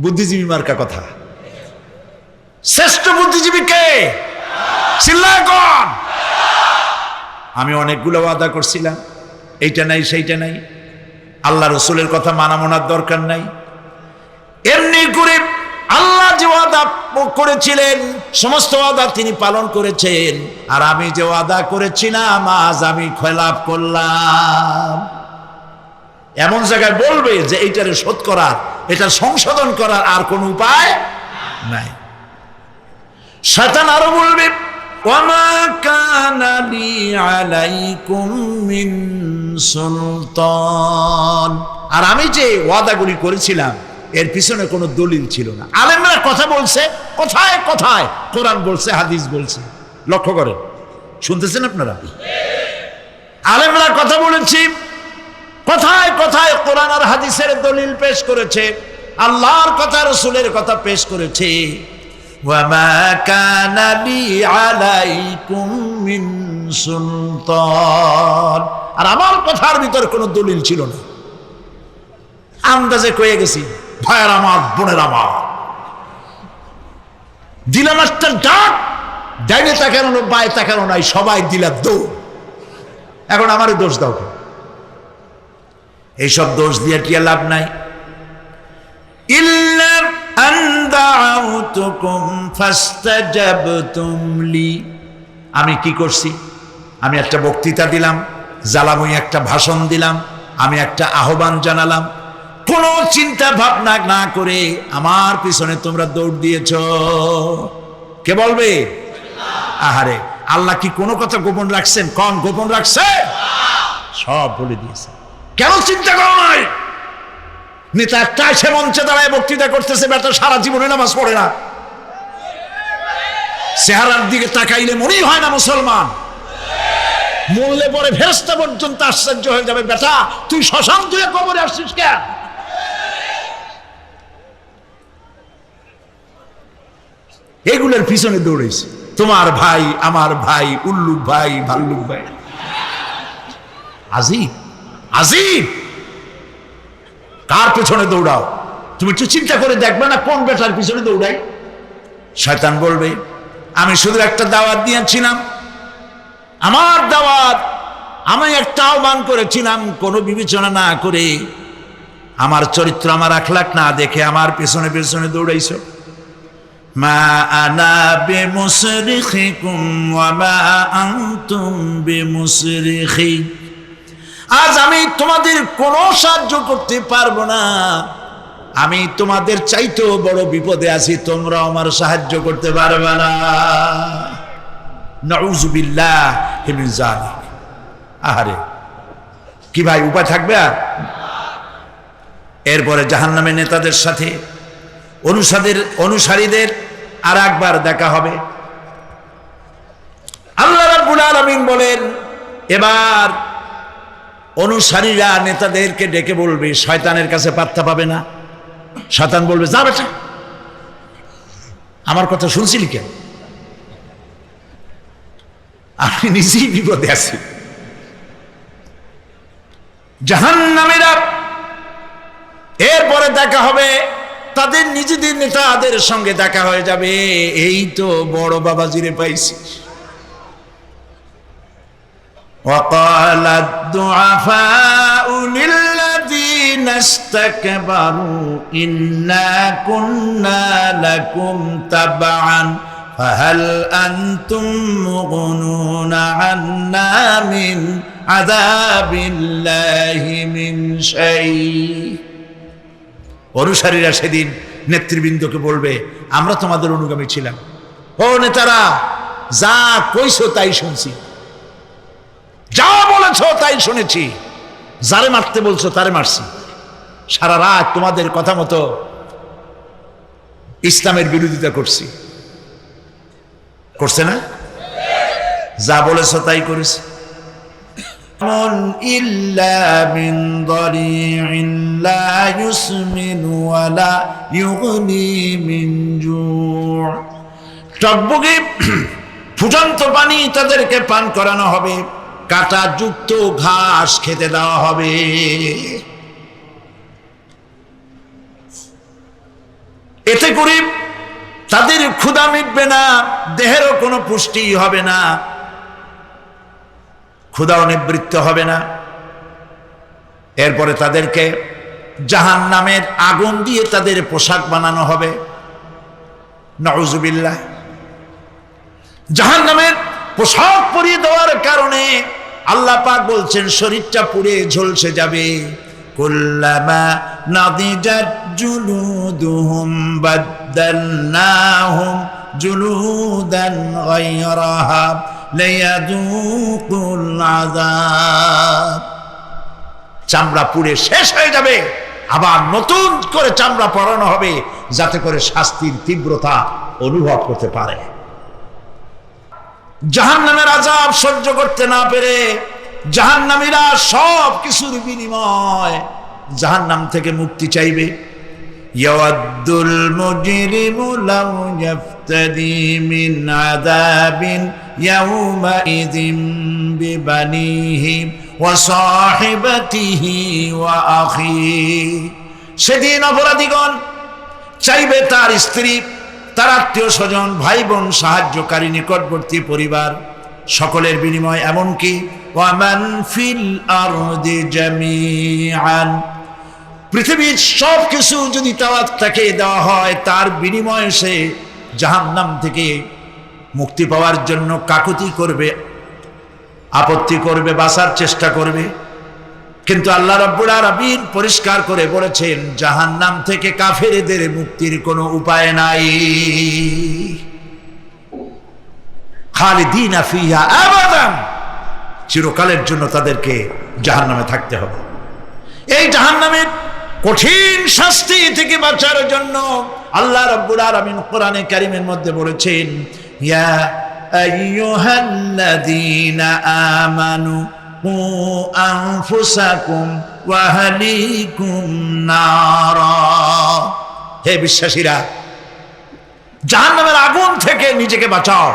বুদ্ধিজীবী মার্কা কথা। শ্রেষ্ঠ বুদ্ধিজীবী কে? চিল্লায় কোন? আমি অনেকগুলো ওয়াদা করছিলাম, এইটা নাই সেইটা নাই, আল্লাহ রসুলের কথা মানা মানার দরকার নাই। এমনি করে আল্লাহ যে ওয়াদা করেছিলেন সমস্ত ওয়াদা তিনি পালন করেছেন, আর আমি যে ওয়াদা করেছিলাম আজ আমি খেলাপ করলাম। এমন জায়গায় বলবে যে এইটারে শোধ করার, এটা সংশোধন করার আর কোন উপায় নাই। শয়তান আরো বলবে ওয়ামা কানা লি আলাইকুম মিন সুলতান, আর আমি যে ওয়াদাগুলি করেছিলাম এর পিছনে কোনো দলিল ছিল না। আলেমরা কথা বলছে, কোথায় কোথায় কোরআন বলছে, হাদিস বলছে। লক্ষ্য করেন, শুনতেছেন আপনারা? আলেমরা কথা বলেছি, কোথায় কোথায় কোরআন আর হাদিসের দলিল পেশ করেছে, আল্লাহর কথা রাসূলের কথা পেশ করেছে। ওয়ামা কানা লি আলাইকুম মিন সুলতান, আর আমার কথার ভিতর কোনো দলিল ছিল না, আন্দাজে কয়ে গেছি। ভাইয়ের আমার, বোনের আমার, দিলাম একটা ডাক, ডাইনে তাকানো বায়ে তাকানো নাই, সবাই দিলা দৌড়। এখন আমারই দোষ দাও কেন? এইসব দোষ দিয়ে কি লাভ নাই। ইল্লা আন দাউতুকুম ফাস্তাজাবতুম লি, আমি কি করছি? আমি একটা বক্তৃতা দিলাম, জ্বালাময়ী একটা ভাষণ দিলাম, আমি একটা আহ্বান জানালাম, কোন চিন্তা ভাবনা না করে আমার পিছনে তোমরা দৌড় দিয়েছ। কে বলবে? আহারে, আল্লাহ কি কোনো কথা গোপন রাখছেন? কোন গোপন রাখছে? সব বলে দিয়েছে। কেন চিন্তা করো নাই? নেতা একটা সে মঞ্চে দাঁড়ায় বক্তৃতা করতেছে, বেটা সারা জীবনে নামাজ পড়ে না, চেহারার দিকে তাকাইলে মনেই হয় না মুসলমান, মরলে পরে ফেরেশতা পর্যন্ত আশ্চর্য হয়ে যাবে, বেটা তুই শ্মশান তুই কবরে আসছিস কেন? এগুলোর পিছনে দৌড়েছে তোমার ভাই, আমার ভাই, উল্লুক ভাই, ভাল্লুক ভাই। আজিব আজিব, কার পেছনে দৌড়াও? তুমি একটু চিন্তা করে দেখবে না কোন বেটার পিছনে দৌড়াই? শয়তান বলবে আমি শুধু একটা দাওয়াত দিয়েছিলাম, আমার দাওয়াত, আমি একটা আহ্বান করেছিলাম, কোনো বিবেচনা না করে, আমার চরিত্র, আমার আখলাক না দেখে আমার পেছনে পেছনে দৌড়াইছো। মা আনা বিমুসরিখিকুম ওয়া মা আনতুম বিমুসরিখি, আজ আমি তোমাদের কোনো সাহায্য করতে পারবো না, আমি তোমাদের চাইতেও বড় বিপদে আছি, তোমরা আমার সাহায্য করতে পারবে না। নাউযুবিল্লাহি মিন যালিক। আহারে, কি ভাই উপায় থাকবে? আর এরপরে জাহান্নামের নেতাদের সাথে অনুসারীদের আর একবার দেখা হবে। আল্লাহ রাব্বুল আলামিন বলেন, এবার অনুসারীরা নেতাদেরকে ডেকে বলবে, শয়তানের কাছে পাত্তা পাবে না। শয়তান বলবে, যা বেটা, আমার কথা শুনছিলি কেন? আমি নিজেই বিপদে আছি। জাহান্নামীরা এরপরে দেখা হবে, তাদের নিজেদের নেতাদের সঙ্গে দেখা হয়ে যাবে, এই তো বড় বাবাজিরে পাইছি। وقال الضعفاء للذين استكبروا إنا كنا لكم تبعا فهل أنتم مغنون عنا من عذاب الله من شيء। অনুসারীরা সেদিন নেতৃবৃন্দকে বলবে, আমরা তোমাদের অনুগামী ছিলাম, ও নেতারা, যা কইছো তাই শুনছি, যা বলেছো তাই শুনেছি, যারে মারতে বলছো তারে মারছি, সারা রাত তোমাদের কথা মতো ইসলামের বিরোধিতা করছি। করছে না? যা বলেছো তাই করেছি। ইল্লা মিন দারি'in লা ইউসমিনু ওয়া লা ইউগনি মিন জু', টকবগে ফুটন্ত পানি তাদেরকে পান করানো হবে, কাঁটা যুক্ত ঘাস খেতে দেওয়া হবে। এতে করে তাদের ক্ষুধা মিটবে না, দেহেরও কোনো পুষ্টি হবে না, ক্ষুধাও নিবৃত্ত হবে না। এরপরে তাদেরকে জাহান্নামের আগুন দিয়ে তাদের পোশাক বানানো হবে। নাউযুবিল্লাহ। জাহান্নামের পোশাক পরিয়ে দেওয়ার কারণে আল্লাহ পাক বলছেন শরীরটা পুড়ে ঝলসে যাবে। কুল্লামা নাদিজাত জুলুদুহুম বাদদালনাহুম জুলুদান গায়রাহা লিয়াযুকুল আযাব। চামড়া পুড়ে শেষ হয়ে যাবে, আবার নতুন করে চামড়া পরানো হবে যাতে করে শাস্তির তীব্রতা অনুভব করতে পারে। জাহান্নামের আযাব সহ্য করতে না পেরে জাহান্নামীরা সব কিছুর বিনিময় জাহান্নাম থেকে মুক্তি চাইবে। ইয়াওয়াদ্দুল মুজরিমু লাউ ইয়াফতাদি মিন আযাবিন ইয়াউমাইযিন বিবানিহি ওয়া সাহিবাতিহি ওয়া আখিহি। সেদিন অপরাধীগণ চাইবে তার স্ত্রী, তার আত্মীয় স্বজন, ভাই বোন, সাহায্যকারী, নিকটবর্তী পরিবার সকলের বিনিময়, এমনকি ওয়ামান ফিল আরদি জামিআন, পৃথিবীর সব কিছু যদি তাকে দেওয়া হয় তার বিনিময়ে সে জাহান্নাম থেকে মুক্তি পাওয়ার জন্য কাকুতি করবে, আপত্তি করবে, বাঁচার চেষ্টা করবে। কিন্তু আল্লাহ রাব্বুল আলামিন পরিষ্কার করে বলেছেন জাহান্নাম থেকে কাফেরদের মুক্তির কোনো উপায় নাই। খালিদিনা ফিহা আবাদান, চিরকালের জন্য তাদেরকে জাহান্নামে থাকতে হবে। এই জাহান্নামের কঠিন শাস্তি থেকে বাঁচার জন্য আল্লাহ রাব্বুল আলামিন কোরআনে কারীমের মধ্যে বলেছেন ইয়া আইয়ুহাল্লাযীনা আমানু কু আনফুসাকুম ওয়া আহলিকুম নারা। হে বিশ্বাসীরা, জাহান্নামের আগুন থেকে নিজেকে বাঁচাও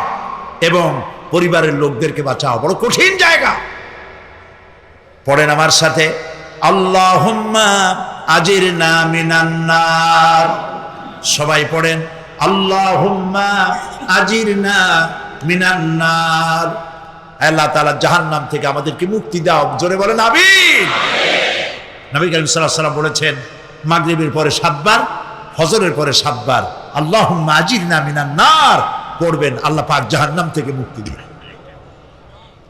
এবং পরিবারের লোকদেরকে বাঁচাও। বড় কঠিন জায়গা। পড়েন আমার সাথে, আল্লাহুম্মা আজিরনা মিনান নার। সবাই পড়েন, আল্লাহুম্মা আজিরনা মিনান নার। আল্লাহ তাআলা জাহান্নাম থেকে আমাদেরকে মুক্তি দাও। জোরে বলেন আমিন। নবী করিম সাল্লাল্লাহু আলাইহি ওয়াসাল্লাম বলেছেন মাগরিবের পরে 7 বার, ফজরের পরে 7 বার আল্লাহুম্মা আজিরনা মিনান নার পড়বেন, আল্লাহ পাক জাহান্নাম থেকে মুক্তি দিবেন।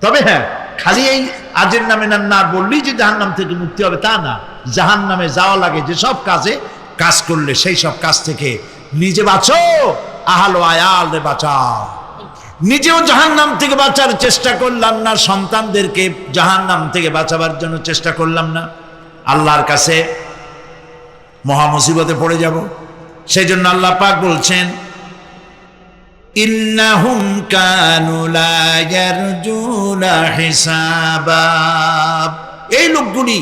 তবে হ্যাঁ, খালি এই আজিরনা মিনান নার বললেই যে জাহান্নাম থেকে মুক্তি হবে তা না। জাহান্নামে যাওয়া লাগে যেসব কাজ করলে সেই সব কাজ থেকে নিজে বাঁচো, আহল ও আয়ালরে বাঁচাও। নিজেও জাহান্নাম থেকে বাঁচার চেষ্টা করলাম না, সন্তানদেরকে জাহান্নাম থেকে বাঁচাবার জন্য চেষ্টা করলাম না, আল্লাহর কাছে মহা মুসিবতে পড়ে যাব। সেই জন্য আল্লাহ পাক বলছেন ইন্নাহুম কানু লা ইয়ারজুনা হিসাবা। এই লোকগুলি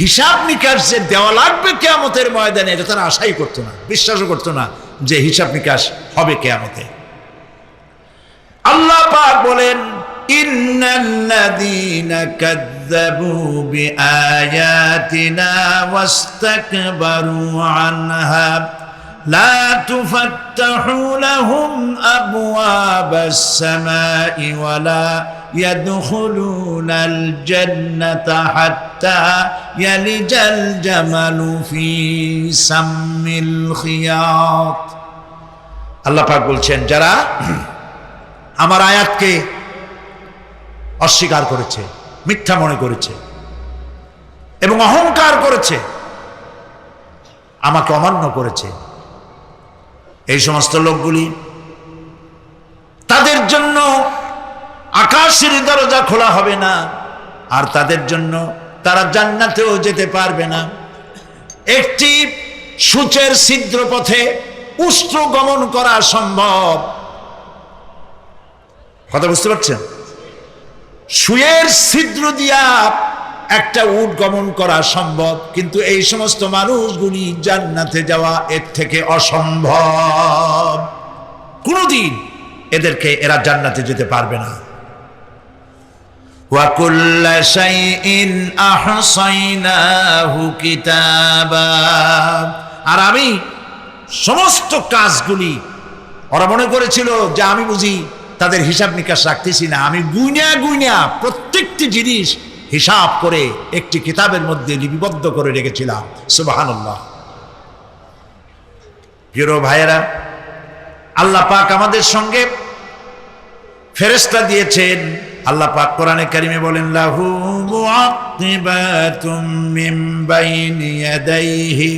হিসাব নিকাশ যে দেওয়া লাগবে কিয়ামতের ময়দানে এটা তারা আশাই করতো না, বিশ্বাসও করতো না যে হিসাব নিকাশ হবে কিয়ামতে। আল্লাহ পাক বলেন ইন্নাল্লাযীনা কাযযাবু বিআয়াতিনা ওয়াস্তাকবারু আনহা লা তুফাত্তাহু লাহুম আবওয়াবাস সামাই ওয়ালা ইয়াদখুলুনাল জান্নাতা হাত্তা ইয়ালিজাল জামালু ফি সাম্মিল খিয়াত। আল্লাহ পাক বলছেন যারা আমার আয়াতকে অস্বীকার করেছে, মিথ্যা মনে করেছে এবং অহংকার করেছে, আমাকে অমান্য করেছে, এই সমস্ত লোকগুলি, তাদের জন্য আকাশের দরজা খোলা হবে না, আর তাদের জন্য তারা জান্নাতেও যেতে পারবে না। একটি সূচের ছিদ্র পথে উষ্ট্র গমন করা সম্ভব। কথা বুঝতে পারছেন? সুয়ের ছিদ্র দিয়া একটা উট গমন করা সম্ভব, কিন্তু এই সমস্ত মানুষগুলি জান্নাতে যাওয়া এর থেকে অসম্ভব। কোনদিন এরা জান্নাতে যেতে পারবে না। ওয়া কুল্লা শাইইন আহসাইনাহু কিতাবা। আর আমি সমস্ত কাজগুলি ওরা মনে করেছিল যে আমি বুঝি তাদের হিসাব নিকাশ রাখতেছি না, আমি গুইনা গুইনা প্রত্যেকটি জিনিস হিসাব করে একটি কিতাবের মধ্যে লিপিবদ্ধ করে রেখেছিলাম। সুবহানাল্লাহ। প্রিয় ভাইয়েরা, আল্লাহ পাক আমাদের সঙ্গে ফেরেশতা দিয়েছেন। আল্লাহ পাক কোরআনে কারিমে বলেন, লাহু মুআক্কিবাতুম মিন বাইনি ইয়াদাইহি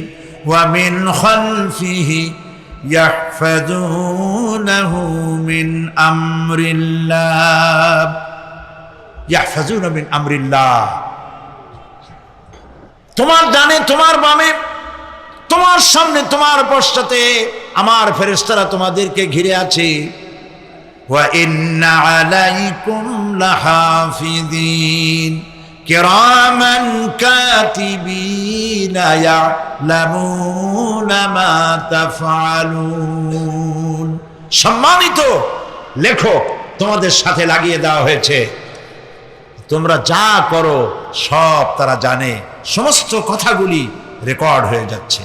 ওয়া মিন খালফিহি ইয়াহফাযুনাহু মিন আমরিল্লাহ। ইয়াহফাযুনা মিন আমরিল্লাহ। তোমার ডানে, তোমার বামে, তোমার সামনে, তোমার পশ্চাতে আমার ফেরেশতারা তোমাদেরকে ঘিরে আছে। ওয়া ইন্না আলাইকুম লাহাফিযিন কিরামান কাতিবিন ইয়ালামুনা মা তাফআলুন। সম্মানিত লেখক তোমাদের সাথে লাগিয়ে দেওয়া হয়েছে, তোমরা যা করো সব তারা জানে, সমস্ত কথাগুলি রেকর্ড হয়ে যাচ্ছে।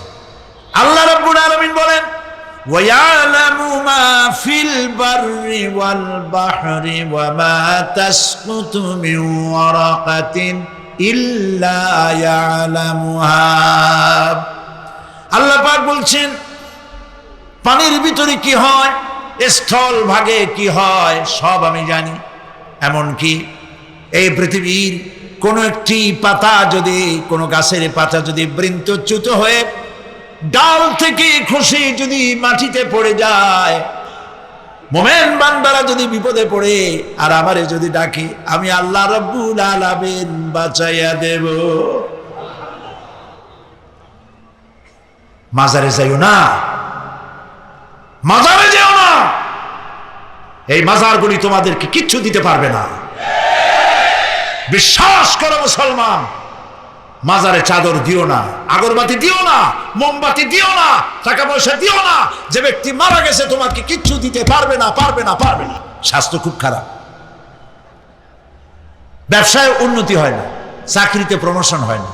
আল্লাহ রাব্বুল আলামিন বলেন, ওয়ায়ালামু মা ফিল বাররি ওয়াল বাহরি ওয়া মা তাসকুতু মিন ওয়ারাকাতিন ইল্লা ইয়ালামুহা। আল্লাহ পাক বলছেন, পানির ভিতরে কি হয়, স্থল ভাগে কি হয়, সব আমি জানি। এমনকি এই পৃথিবীর কোন একটি পাতা যদি, কোন গাছের পাতা যদি বৃন্তচ্যুত হয়ে ডাল থেকে খসে যদি মাটিতে পড়ে যায়, মোমেন বান্দারা যদি বিপদে পড়ে আর আমারে যদি ডাকে, আমি আল্লাহ রাব্বুল আলামিন বাঁচাইয়া দেব। মাজারে যাইও না, মাজারে যেও না, এই মাজারগুলি তোমাদেরকে কিচ্ছু দিতে পারবে না। বিশ্বাস করো মুসলমান, মাজারে চাদর দিও না, আগরবাতি দিও না, মোমবাতি দিও না, টাকা পয়সা দিও না। যে ব্যক্তি মারা গেছে তোমাকে কিচ্ছু দিতে পারবে না, পারবে না, পারবে না। স্বাস্থ্য খুব খারাপ, ব্যবসায় উন্নতি হয় না, চাকরিতে প্রমোশন হয় না।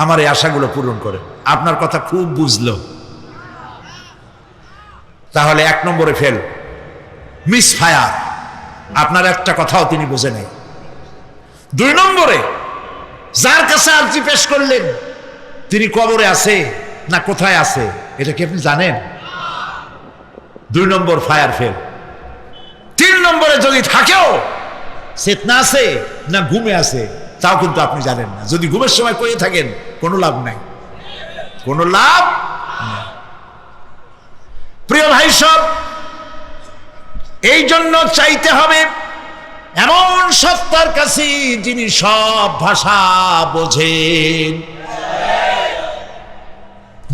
আমার এই আশাগুলো পূরণ করে। আপনার কথা খুব বুঝলো, তাহলে 1 নম্বরে ফেল, মিস ফায়ার। আপনার একটা কথাও তিনি বুঝে নেই। 2 নম্বরে, যার কাছে আর্জি পেশ করলেন তিনি কবরে আছে না কোথায় আছে এটা কি আপনি জানেন? 2 নম্বর ফায়ার ফেল। 3 নম্বরে, যদি থাকেও চেতনা আছে না ঘুমে আছে তাও কিন্তু আপনি জানেন না। যদি ঘুমের সময় কয়ে থাকেন কোনো লাভ নাই, কোনো লাভ নাই। প্রিয় ভাই সব, এই জন্য চাইতে হবে এমন সত্তার কাছে যিনি সব ভাষা বোঝেন,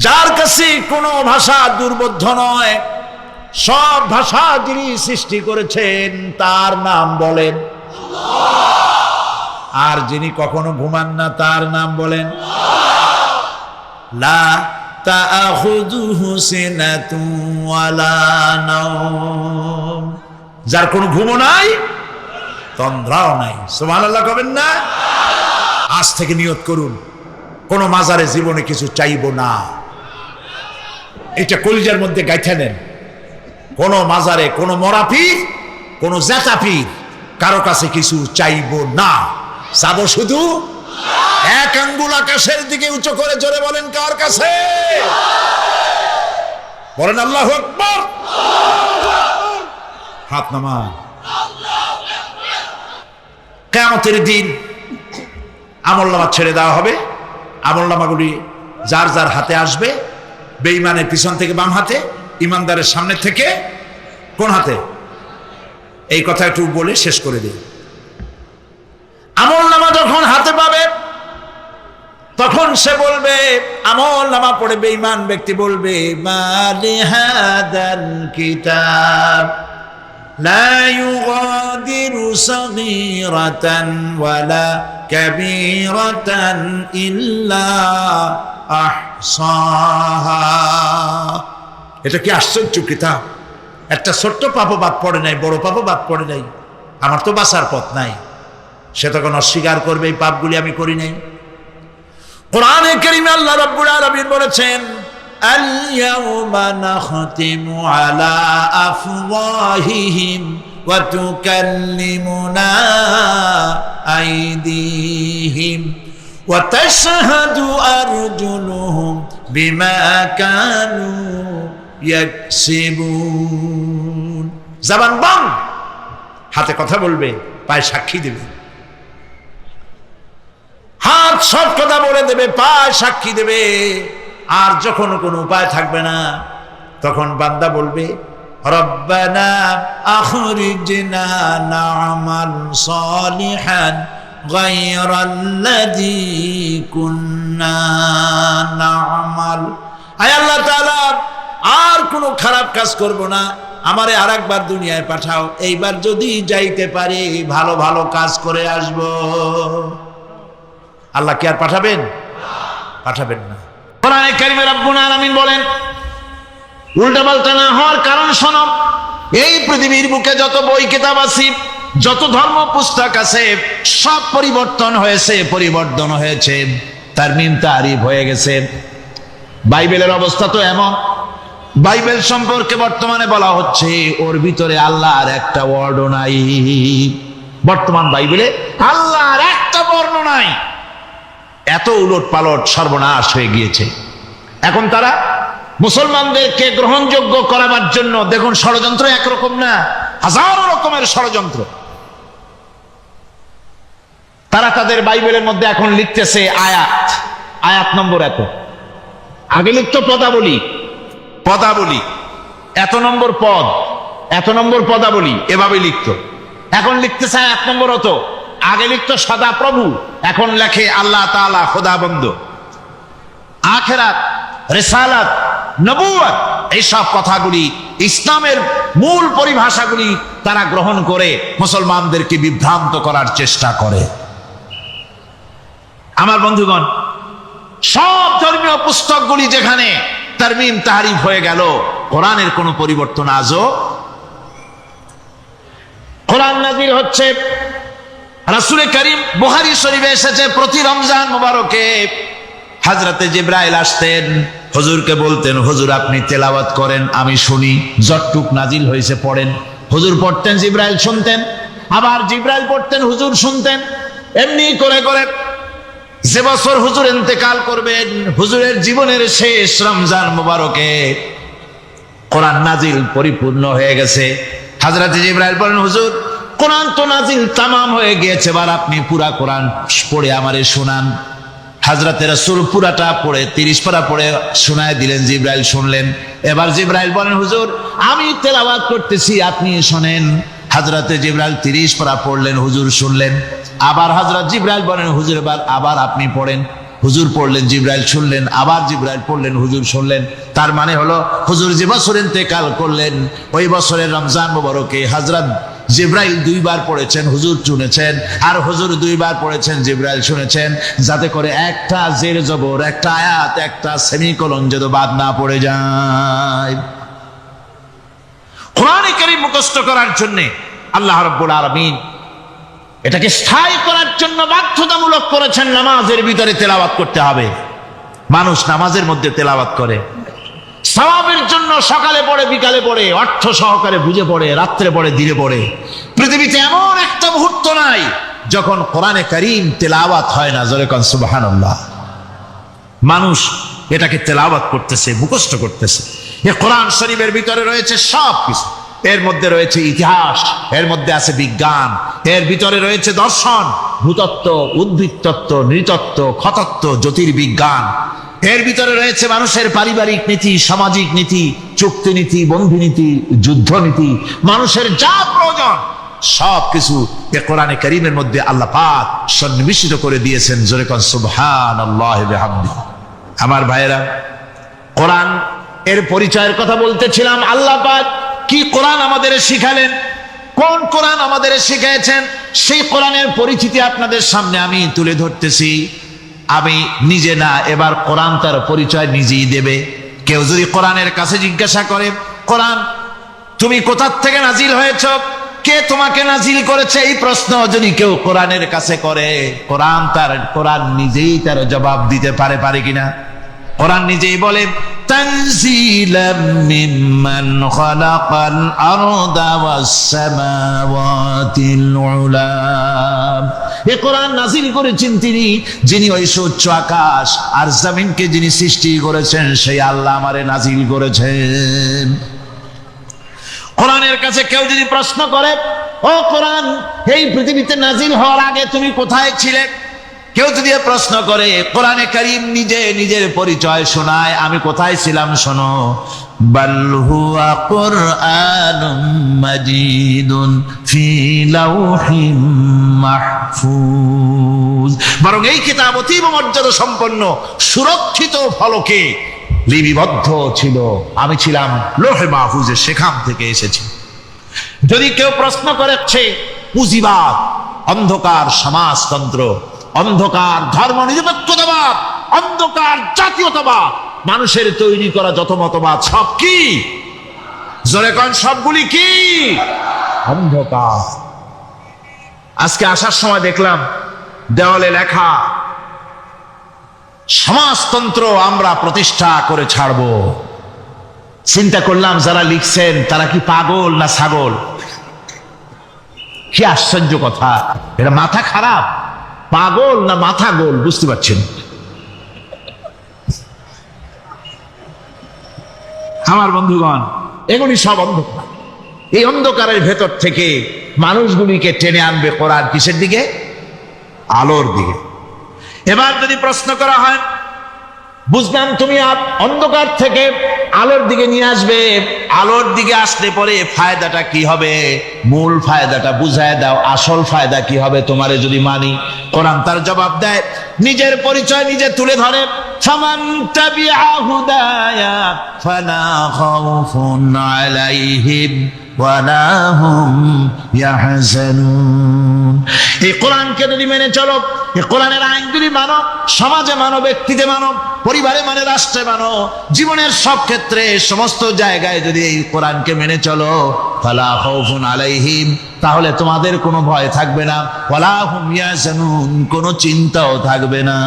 যার কাছে কোনো ভাষা দুর্বোধ্য নয়। সব ভাষা যিনি সৃষ্টি করেছেন তার নাম বলেন, আর যিনি কখনো ঘুমান না তার নাম বলেন, লা তাআখুযুহু সিনাতুন ওয়ালা নাওম। যার কোনো ঘুমও নাই, তন্দ্রাও নাই। সুবহানাল্লাহ কবেন না? আজ থেকে নিয়ত করুন, কোন মাজারে জীবনে কিছু চাইবো না। এটা কলিজার মধ্যে গাইথা নেন। কোন মাজারে, কোন মরা পীর, কোন জেতা পীর, কারো কাছে কিছু চাইবো না। চাবো শুধু এক আঙ্গুল আকাশের দিকে উঁচু করে জোরে বলেন, কার কাছে? বলেন আল্লাহু আকবার। হাত নামান। কিয়ামতের দিন আমলনামা ছেড়ে দেওয়া হবে। আমলনামাগুলি যার যার হাতে আসবে, বেঈমানের পিছন থেকে বাম হাতে, ইমানদারের সামনে থেকে কোন হাতে? এই কথা একটু বলে শেষ করে দিই। আমলনামা যখন হাতে পাবে তখন সে বলবে, আমলনামা পড়ে বেঈমান ব্যক্তি বলবে, মালি হাদাল কিতাব لا يغادر صغيرة ولا كبيرة إلا أحصاها। এটা কি আশ্চর্য কিতাব! একটা ছোট্ট পাপও বাদ পড়ে নাই, বড় পাপও বাদ পড়ে নাই। আমার তো বাঁচার পথ নাই। সে তখন অস্বীকার করবে, এই পাপগুলি আমি করি নাই। কোরআনে কারীমে আল্লাহ রাব্বুল আলামিন বলেছেন, اليوم نختم على أفواههم وتكلمنا أيديهم وتشهد أرجلهم بما كانوا يكسبون জবান বন্ধ, হাতে কথা বলবে, পায়ে সাক্ষী দেবে। হাত সব কথা বলে দেবে, পায়ে সাক্ষী দেবে। আর যখন কোনো উপায় থাকবে না, তখন বান্দা বলবে রব্বানা আখরিজনা না'মাল সালিহান গায়রাল্লাযী কুন্না না'মাল। আয় আল্লাহ তাআলা, আর কোনো খারাপ কাজ করব না, আমারে আরেকবার দুনিয়ায় পাঠাও। এইবার যদি যাইতে পারি ভালো ভালো কাজ করে আসব। আল্লাহ কি আর পাঠাবেন? পাঠাবেন না। কোরআনে কারিমে রব্বুল আলামিন বলেন, উল্টাপাল্টা না হওয়ার কারণ শোনো। এই পৃথিবীর বুকে যত বই কিতাব আছে, যত ধর্ম পুস্তক আছে, সব পরিবর্তন হয়েছে, পরিবর্তন হয়েছে, তারমিম তারিফ হয়ে গেছে। বাইবেলের অবস্থা তো এমন, বাইবেল সম্পর্কে বর্তমানে বলা হচ্ছে ওর ভিতরে আল্লাহর একটা ওয়ার্ডও নাই। বর্তমান বাইবেলে আল্লাহর একটা বর্ণ নাই। এত উলট পালট সর্বনাশ হয়ে গিয়েছে। এখন তারা মুসলমানদেরকে গ্রহণযোগ্য করাবার জন্য দেখুন, ষড়যন্ত্র একরকম না, হাজারো রকমের ষড়যন্ত্র। তারা তাদের বাইবেলের মধ্যে এখন লিখতেছে আয়াত, আয়াত নম্বর এত। আগে লিখত পদাবলী, পদাবলী এত নম্বর পদ, এত নম্বর পদাবলী, এভাবে লিখত। এখন লিখতেছে আয়াত নম্বর অত। আগে লিখত সদা প্রভু, এখন লেখে আল্লাহ তাআলা খোদাবন্দ। আখিরাত, রিসালাত, নবুয়ত, এইসব কথাগুলি, ইসলামের মূল পরিভাষাগুলি তারা গ্রহণ করে মুসলমানদেরকে বিভ্রান্ত করার চেষ্টা করে। আমার বন্ধুগণ, সব ধর্মীয় পুস্তকগুলি যেখানে তারমিম তারিফ হয়ে গেল, কোরআনের কোনো পরিবর্তন আজও। কোরআন নাযিল হচ্ছে, রাসূল করিম বুখারী শরীফে এসেছে, প্রতি রমজান মুবারকে হযরতে জিবরাইল আসতেন, হুজুরকে বলতেন হুজুর আপনি তেলাওয়াত করেন, আমি শুনি, যতটুক নাজিল হয়েছে পড়েন। হুজুর পড়তেন, জিবরাইল শুনতেন, আবার জিবরাইল পড়তেন, হুজুর শুনতেন। এমনি করে করে যে বছর হুজুর ইন্তেকাল করবেন, হুজুরের জীবনের শেষ রমজান মুবারকে কোরআন নাজিল পরিপূর্ণ হয়ে গেছে। হযরত জিবরাইল বলেন হুজুর কোরআন তো নাজিল তামাম হয়ে গিয়েছে, এবার আপনি পুরা কোরআন পড়ে আমারে শোনান। হযরত রাসূল পুরাটা পড়ে 30 পারা পড়ে শোনায় দিলেন, জিবরাইল শুনলেন। এবার জিবরাইল বলেন হুজুর আমি তেলাওয়াত করতেছি, আপনি শোনেন। হযরত জিবরাইল 30 পারা পড়লেন, হুজুর শুনলেন। আবার হযরত জিবরাইল বলেন হুজুর এবার আবার আপনি পড়েন। হুজুর পড়লেন, জিবরাইল শুনলেন, আবার জিবরাইল পড়লেন, হুজুর শুনলেন। তার মানে হলো হুজুর যে বছর ইন্তেকাল করলেন, ওই বছরের রমজান মুবারকে হযরত জিবরাইল 2 বার পড়েছেন, হুজুর শুনেছেন, আর হুজুর 2 বার পড়েছেন, জিবরাইল শুনেছেন, যাতে করে একটা জের জবর, একটা আয়াত, একটা সেমিকোলন যেন বাদ না পড়ে যায়। কোরআনে কারীম মুখস্থ করার জন্য আল্লাহ রাব্বুল আলামিন এটাকে স্থায়ী করার জন্য বাধ্যতামূলক করেছেন, নামাজের ভিতরে তেলাওয়াত করতে হবে। মানুষ নামাজের মধ্যে তেলাওয়াত করে সওয়াবের জন্য, সকালে পড়ে, বিকালে পড়ে, অর্থ সহকারে বুঝে পড়ে, রাত্রে পড়ে, দিনে পড়ে। পৃথিবীতে এমন একটা মুহূর্ত নাই যখন কোরআনে কারীম তেলাওয়াত হয় না। জোরে কোন সুবহানাল্লাহ। মানুষ এটাকে তেলাওয়াত করতেছে, মুখস্থ করতেছে। এই কোরআন শরীফের ভিতরে রয়েছে সব কিছু। এর মধ্যে রয়েছে ইতিহাস, এর মধ্যে আছে বিজ্ঞান, এর ভিতরে রয়েছে দর্শন, ভূতত্ত্ব, উদ্ভিদতত্ত্ব, নৃতত্ত্ব, খতত্ত্ব, জ্যোতির্বিজ্ঞান। এর ভিতরে রয়েছে মানুষের পারিবারিক নীতি, সামাজিক নীতি, চুক্তি নীতি, বন্ধু নীতি, যুদ্ধ নীতি, মানুষের যা প্রয়োজন সব কিছু এই কোরআনে কারীমের মধ্যে আল্লাহ পাক সন্নিবেশিত করে দিয়েছেন। জোরে কোন সুবহানাল্লাহি ওয়া বিহামদিহি। আমার ভাইয়েরা, কোরআন এর পরিচয়ের কথা বলতেছিলাম। আল্লাহ পাক কি কোরআন আমাদের শিখালেন, কোন কোরআন আমাদের শিখিয়েছেন, সেই কোরআনের পরিচিতি আপনাদের সামনে আমি তুলে ধরতেছি। আমি নিজে না, এবার কোরআন তার পরিচয় নিজেই দেবে। কেউ যদি কোরআনের কাছে জিজ্ঞাসা করে কোরআন তুমি কোথা থেকে নাজিল হয়েছ, কে তোমাকে নাজিল করেছে, এই প্রশ্ন যদি কেউ কোরআনের কাছে করে, কোরআন নিজেই তার জবাব দিতে পারে কিনা? কোরআন নিজেই বলে তানজিলাম মিম্মান খালাকাল আরদা ওয়াস সামাওয়াতিল উলা। এই কোরআন নাযিল করেছেন তিনি, যিনি ওই সুউচ্চ আকাশ আর জমিনকে যিনি সৃষ্টি করেছেন, সেই আল্লাহ আমারে নাযিল করেছেন। কোরআনের কাছে কেউ যদি প্রশ্ন করে, ও কোরআন, এই পৃথিবীতে নাযিল হওয়ার আগে তুমি কোথায় ছিলে? কেউ যদি প্রশ্ন করে, কোরআনে কারীম নিজে নিজের পরিচয় শোনায়, আমি কোথায় ছিলাম শোনো। বাল হুয়া কুরআনুম মাজিদুন ফি লাউহিম মাহফুজ। বরং এই কিতাব অতীব মর্যাদা সম্পন্ন সুরক্ষিত ফলকে লিপিবদ্ধ ছিল, আমি ছিলাম লৌহে মাহফুজে, সেখান থেকে এসেছি। যদি কেউ প্রশ্ন করেছে পুঁজিবাদ, অন্ধকার সমাজতন্ত্র, অন্ধকার ধর্ম নিরপেক্ষতাবাদ, অন্ধকার জাতীয়তাবাদ, মানুষের তৈরি করা যত মতবাদ সব কি? জোরে কোন, সবগুলি কি? অন্ধকার। আজকে আসার সময় দেখলাম দেওয়ালে লেখা, সমাজতন্ত্র আমরা প্রতিষ্ঠা করে ছাড়ব। চিন্তা করলাম যারা লিখছেন তারা কি পাগল না ছাগল? কি আশ্চর্য কথা! এটা মাথা খারাপ, পাগল না মাথা গোল বুঝতে পারছেন? আমার বন্ধুগণ, এগুলি সব অন্ধকার। এই অন্ধকারের ভেতর থেকে মানুষগুলিকে টেনে আনবে কোরআন কিসের দিকে? আলোর দিকে। এবার যদি প্রশ্ন করা হয়, বুঝলাম তুমি অন্ধকার থেকে আলোর দিকে নিয়ে আসবে, আলোর দিকে আসলে পরে ফায়দাটা কি হবে? মূল ফায়দাটা বুঝায় দাও, আসল ফায়দা কি হবে তোমারে যদি মানি? কোরআন তার জবাব দেয়, নিজের পরিচয় নিজে তুলে ধরে, ফামান তাবিআ হুদায়া ফালা খাউফুন আলাইহিম ওয়ালা হুম ইয়াহজানুন। এই কোরআনকে যদি মেনে চলো, এই কোরআনের আইন যদি মানো, সমাজে মানো, ব্যক্তিতে মানো, পরিবারে মানে, রাষ্ট্রে মানো, জীবনের সব ক্ষেত্রে সমস্ত জায়গায় যদি এই কোরআনকে মেনে চলো, ফালা খাউফুন আলাইহিম, তাহলে তোমাদের কোনো ভয় থাকবে না, ওয়ালা হুম ইয়াহজানুন, কোনো চিন্তাও থাকবে না।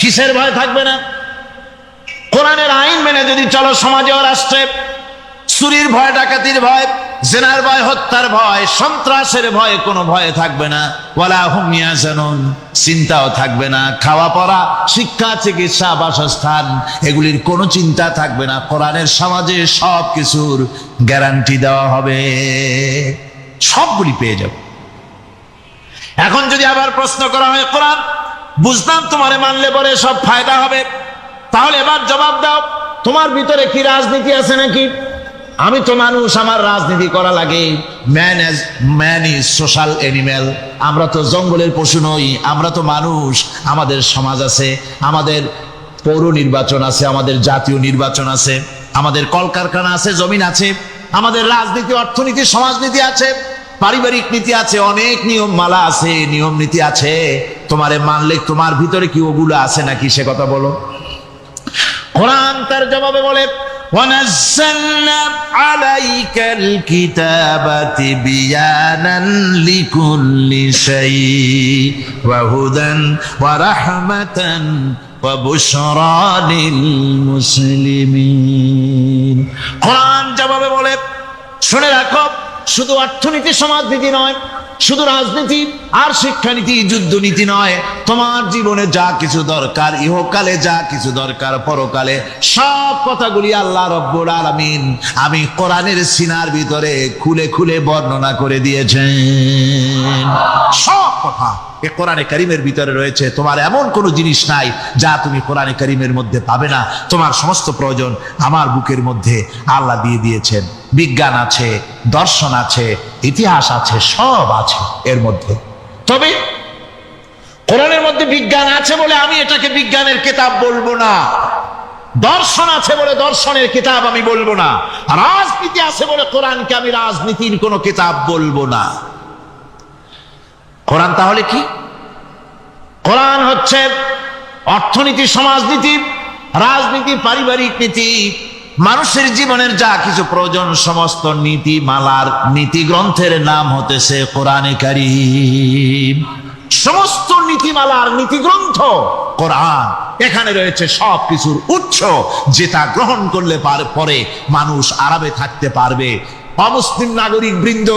কিসের ভয় থাকবে না? কোরআনের আইন মেনে যদি চলো সমাজে ও রাষ্ট্রে, চুরির ভয়, ডাকাতির ভয়, জেনার ভয়, হত্যার ভয়, সন্ত্রাসের ভয়, কোনো ভয় থাকবে না। ওয়ালা হুম ইয়াহজানুন, চিন্তাও থাকবে না। খাওয়া পড়া, শিক্ষা, চিকিৎসা, বাসস্থান, এগুলির কোনো চিন্তা থাকবে না। কোরআনের সমাজে সব কিছুর গ্যারান্টি দেওয়া হবে, সবগুলি পেয়ে যাবে। এখন যদি আবার প্রশ্ন করা হয়, কোরআন বুঝলাম তোমারে মানলে পরে সব ফায়দা হবে, তাহলে এবার জবাব দাও, তোমার ভিতরে কি রাজনীতি আছে নাকি? আমি তো মানুষ, আমার রাজনীতি করা লাগে। Man is social animal. আমরা তো জঙ্গলের পশু নই, আমরা তো মানুষ। আমাদের সমাজ আছে, আমাদের পৌর নির্বাচন আছে, আমাদের জাতীয় নির্বাচন আছে, আমাদের কলকারখানা আছে, জমিন আছে, আমাদের রাজনীতি, অর্থনীতি, সমাজনীতি আছে, পারিবারিক নীতি আছে, অনেক নিয়ম মালা আছে, নিয়ম নীতি আছে। তোমারে মানলে তোমার ভিতরে কি ওগুলো আছে নাকি সে কথা বলো। কোরআন তার জবাবে বলে, وَنَزَّلْنَا عَلَيْكَ الْكِتَابَ تِبْيَانًا لِكُلِّ شَيْءٍ وَهُدًى وَرَحْمَةً وَبُشْرَى لِلْمُسْلِمِينَ। কোরআন জবাবে বলে, শুনে রাখো, শুধু অর্থনীতি সমাজনীতি নয়, শুধু রাজনীতি আর শিক্ষানীতি, যুদ্ধনীতি নয়, তোমার জীবনে যা কিছু দরকার, ইহকালে যা কিছু দরকার, পরকালে, সব কথাগুলি আল্লাহ রব্বুল আলামিন আমি কোরআনের সিনার ভিতরে খুলে খুলে বর্ণনা করে দিয়েছেন। সব কথা এ কোরআনে কারীমের ভিতরে রয়েছে। তোমার এমন কোনো জিনিস নাই যা তুমি কোরআনে কারীমের মধ্যে পাবে না। তোমার সমস্ত প্রয়োজন আমার বুকের মধ্যে আল্লাহ দিয়ে দিয়েছেন। বিজ্ঞান আছে, দর্শন আছে, ইতিহাস আছে, সব আছে এর মধ্যে। তবে কোরআনের মধ্যে বিজ্ঞান আছে বলে আমি এটাকে বিজ্ঞানের কিতাব বলবো না, দর্শন আছে বলে দর্শনের কিতাব আমি বলবো না, রাজনীতি আছে বলে কোরআনকে আমি রাজনীতির কোনো কিতাব বলবো না। কোরআন তাহলে কি? কোরআন হচ্ছে অর্থনীতি, সমাজনীতি, রাজনীতি, পারিবারিক নীতি, মানুষের জীবনের যা কিছু প্রয়োজন, সমস্ত নীতিমালার নীতি গ্রন্থের নাম হতেছে কোরআনে কারীম। সমস্ত নীতিমালার নীতি গ্রন্থ কোরআন। এখানে রয়েছে সব কিছুর উৎস, যেটা গ্রহণ করলে পরে মানুষ আরামে থাকতে পারবে। অমুসলিম নাগরিক বৃন্দ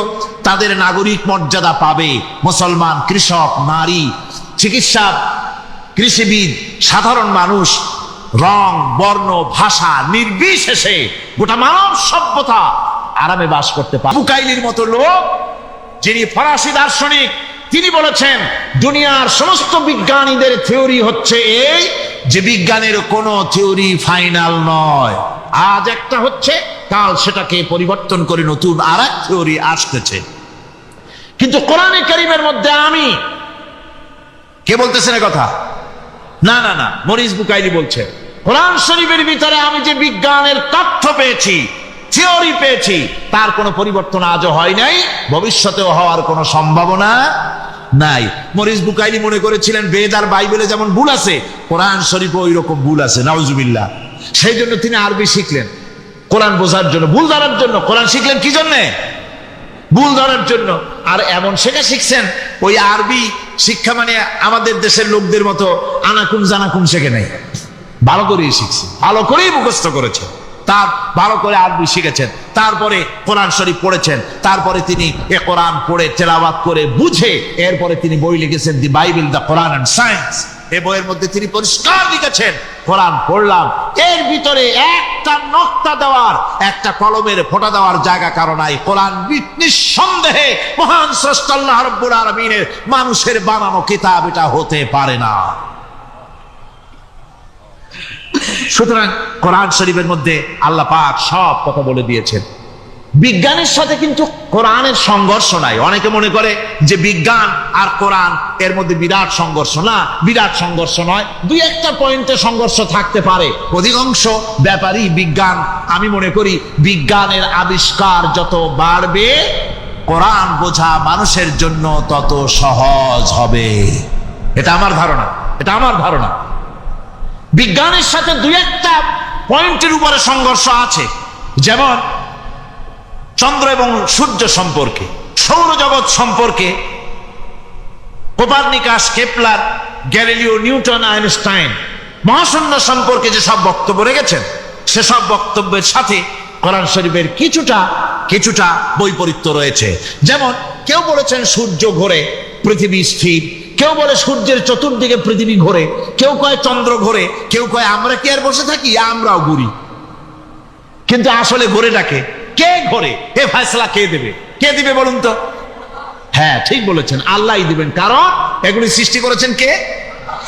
তাদের নাগরিক মর্যাদা পাবে। মুসলমান, কৃষক, নারী, চিকিৎসা, কৃষিবিদ, সাধারণ মানুষ, রং, বর্ণ, ভাষা নির্বিশেষে গোটা মানব সভ্যতা আরামে বাস করতে পারে। বুকাইলির মতো লোক, যিনি ফরাসি দার্শনিক, তিনি বলেছেন দুনিয়ার সমস্ত বিজ্ঞানীদের থিওরি হচ্ছে এই যে বিজ্ঞানের কোনো থিওরি ফাইনাল নয়। আজ একটা হচ্ছে, কাল সেটাকে পরিবর্তন করে নতুন আর এক থিওরি আসতেছে। কিন্তু কোরআনে কারীমের মধ্যে আমি, কে বলতেছেন কথা? না না না, মরিস বুকাইলি বলছে, কোরআন শরীফের ভিতরে আমি যে বিজ্ঞানের তথ্য পেয়েছি, থিওরি পেয়েছি, তার কোনো পরিবর্তন আজও হয় নাই, ভবিষ্যতেও হওয়ার কোনো সম্ভাবনা নাই। মরিস বুকাইলি মনে করেছিলেন বেদ আর বাইবেলে যেমন ভুল আছে, কোরআন শরীফে ওই রকম ভুল আছে, নাউজুবিল্লাহ। সেই জন্য তিনি আরবি শিখলেন কোরআন বোঝার জন্য, ভুল ধরার জন্য। কোরআন শিখলেন কি জন্যে? ভুল ধরার জন্য। আর এমন শেখা শিখছেন, ওই আরবি শিক্ষা মানে আমাদের দেশের লোকদের মতো আনাকুম জানাকুম শেখে নাই, ভালো করেই শিখছে, ভালো করেই মুখস্থ করেছে, তার ভালো করে আরবি শিখেছেন, তারপরে কোরআন শরীফ পড়েছেন, তারপরে তিনি এ কোরআন পড়ে তেলাওয়াত করে বুঝে এরপরে তিনি বই লিখেছেন the Bible, the Quran and science. এই বইয়ের মধ্যে তিনি পরিষ্কার লিখেছেন, কোরআন পড়লাম, এর ভিতরে একটা নকতা দেওয়ার, একটা কলমের ফোঁটা দেওয়ার জায়গা কারণ নাই। কোরআন নিঃসন্দেহে মহান স্রষ্টা আল্লাহ রাব্বুল আলামিনের মানুষের বানানো কিতাব এটা হতে পারে না। সুতরাং কোরআন শরীফের মধ্যে আল্লাহ পাক সব কথা বলে দিয়েছেন। বিজ্ঞানের সাথে কিন্তু কোরআনের সংঘর্ষ নাই। অনেকে মনে করে যে বিজ্ঞান আর কোরআন এর মধ্যে বিরাট সংঘর্ষ। না, বিরাট সংঘর্ষ নয়, দুই একটা পয়েন্টে সংঘর্ষ থাকতে পারে। অধিকাংশ ব্যাপারই বিজ্ঞান, আমি মনে করি বিজ্ঞানের আবিষ্কার যত বাড়বে, কোরআন বোঝা মানুষের জন্য তত সহজ হবে। এটা আমার ধারণা, এটা আমার ধারণা। বিজ্ঞানের সাথে দুই একটা পয়েন্টের উপরে সংঘর্ষ আছে, যেমন চন্দ্র এবং সূর্য সম্পর্কে, সৌরজগৎ সম্পর্কে Copernicus, Kepler, Galileo, Newton, Einstein মহাশূন্য সম্পর্কে যে সব বক্তব্য রেখেছেন, সেসব বক্তব্যের সাথে কোরআন শরীফের কিছুটা বৈপরীত্য রয়েছে। যেমন কেউ বলেছেন সূর্য ঘোরে, পৃথিবী স্থির, কেউ বলে সূর্যের চতুর্দিকে পৃথিবী ঘোরে, কেউ কয় চন্দ্র ঘোরে, কেউ কয় আমরা কি আর বসে থাকি, আমরাও ঘুরি। কিন্তু আসলে ঘোরেটাকে কে ঘোরে, এ ফয়সালা কে দেবে? কে দিবে বলুন তো? হ্যাঁ, ঠিক বলেছেন, আল্লাহই দিবেন, কারণ এগুলি সৃষ্টি করেছেন কে?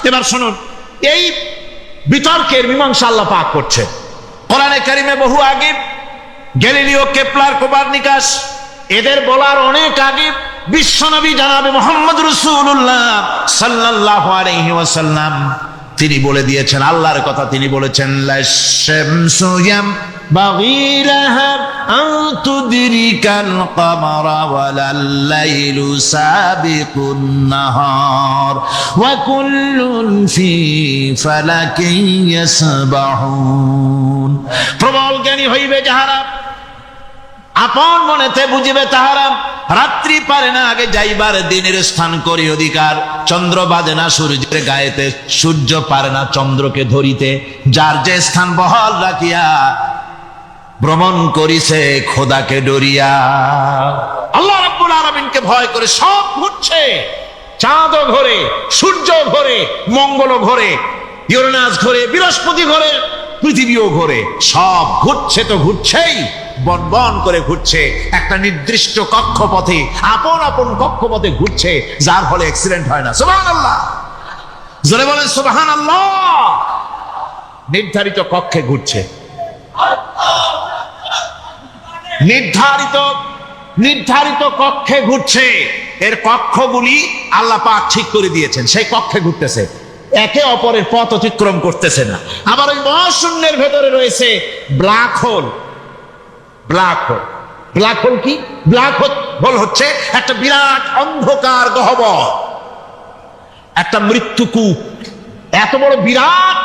এবার শুনুন, এই বিতর্কের মীমাংসা আল্লাহ পাক করছে কোরআনে কারিমে বহু আগে। গ্যালিলিও, কেপলার, কোপারনিকাস এদের বলার অনেক আগে বিশ্বনবী জনাবে মুহাম্মদ রাসূলুল্লাহ সাল্লাল্লাহু আলাইহি ওয়াসাল্লাম তিনি বলে দিয়েছেন, আল্লাহর কথা তিনি বলেছেন, লাশ-শামসু ইয়ামবাগি লাহা আন তুদরিকাল কামারা ওয়ালাল লাইলু সাবিকুন নাহার ওয়া কুল্লুন ফি ফালাকিন ইয়াসবাহুন। প্রবল জ্ঞানী হইবে যাহারা, আপন মনেতে বুঝিবে তাহারা, রাত্রি পারে না আগে যাইবার দিনের স্থান করি অধিকার। চন্দ্র বাজে না সূর্যের গায়েতে, সূর্য পারে না চন্দ্রকে ধরিতে। যার যে স্থান বহাল রাখিয়া ভ্রমণ করিছে খোদাকে ডরিয়া। আল্লাহ রাব্বুল আলামিনকে ভয় করে সব ঘুরছে, চাঁদও ঘোরে, সূর্য ঘোরে, মঙ্গল ঘোরে, ইউরেনাস ঘোরে, বৃহস্পতি ঘোরে, পৃথিবীও ঘোরে। সব ঘুরছে তো ঘুরছেই, বন করে ঘুরছে একটা নির্দিষ্ট কক্ষপথে, আপন আপন কক্ষপথে ঘুরছে, যার ফলে অ্যাক্সিডেন্ট হয় না। সুবহানাল্লাহ, জোরে বলেন সুবহানাল্লাহ। নির্ধারিত কক্ষে ঘুরছে, নির্ধারিত কক্ষে ঘুরছে। এর কক্ষগুলি আল্লাহ পাক ঠিক করে দিয়েছেন, সেই কক্ষে ঘুরতেছে, একে অপরের পথ অতিক্রম করতেছে না। আবার ওই মহাশূন্যের ভেতরে রয়েছে ব্ল্যাক হোল। ব্ল্যাক হোল কি? ব্ল্যাক হোল হচ্ছে একটা বিরাট অন্ধকার গহ্বর, একটা মৃত্যুকূপ। এত বড় বিরাট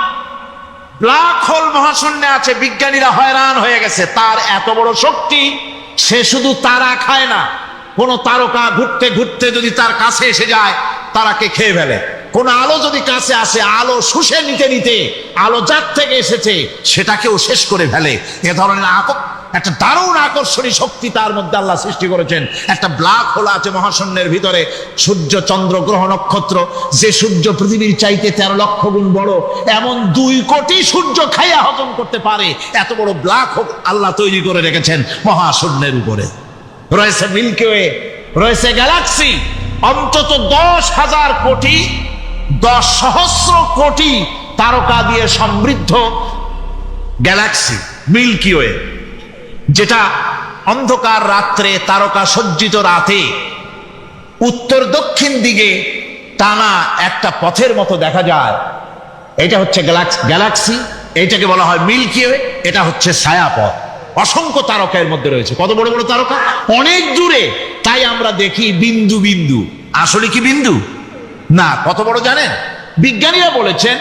ব্ল্যাক হোল মহাশূন্যে আছে, বিজ্ঞানীরা হয়রান হয়ে গেছে। তার এত বড় শক্তি, সে শুধু তারা খায় না, কোন তারকা ঘুরতে ঘুরতে যদি তার কাছে এসে যায়, তারাকে খেয়ে ফেলে। কোন আলো যদি কাছে আসে, আলো শুষে নিতে নিতে আলো যার থেকে এসেছে সেটাকেও শেষ করে ফেলে। এ ধরনের একটা দারুণ আকর্ষণী শক্তি তার মধ্যে আল্লাহ সৃষ্টি করেছেন। একটা ব্ল্যাক হোল আছে মহাশূন্যের ভিতরে, সূর্য, চন্দ্র, গ্রহ, নক্ষত্র। যে সূর্য পৃথিবীর চাইতে 13 লক্ষ গুণ বড়, এমন 2 কোটি সূর্য খাইয়া হজম করতে পারে এত বড় ব্ল্যাক হোল আল্লাহ তৈরি করে রেখেছেন মহাশূন্যের উপরে। রয়েছে মিল্কি ওয়ে, রয়েছে গ্যালাক্সি, অন্তত 10,000 কোটি, 10 সহস্র কোটি তারকা দিয়ে সমৃদ্ধ গ্যালাক্সি মিল্কি ওয়ে, যেটা অন্ধকার রাত্রে, তারকা সজ্জিত রাতে উত্তর দক্ষিণ দিকে টানা একটা পথের মতো দেখা যায়। এটা হচ্ছে গ্যালাক্সি, এটাকে বলা হয় মিল্কি ওয়ে। এটা হচ্ছে ছায়াপথ। অসংখ্য তারকা এর মধ্যে রয়েছে। কত বড় বড় তারকা, অনেক দূরে। তাই আমরা দেখি বিন্দু বিন্দু, আসলে কি বিন্দু না। কত বড় জানেন? বিজ্ঞানীরা বলেছেন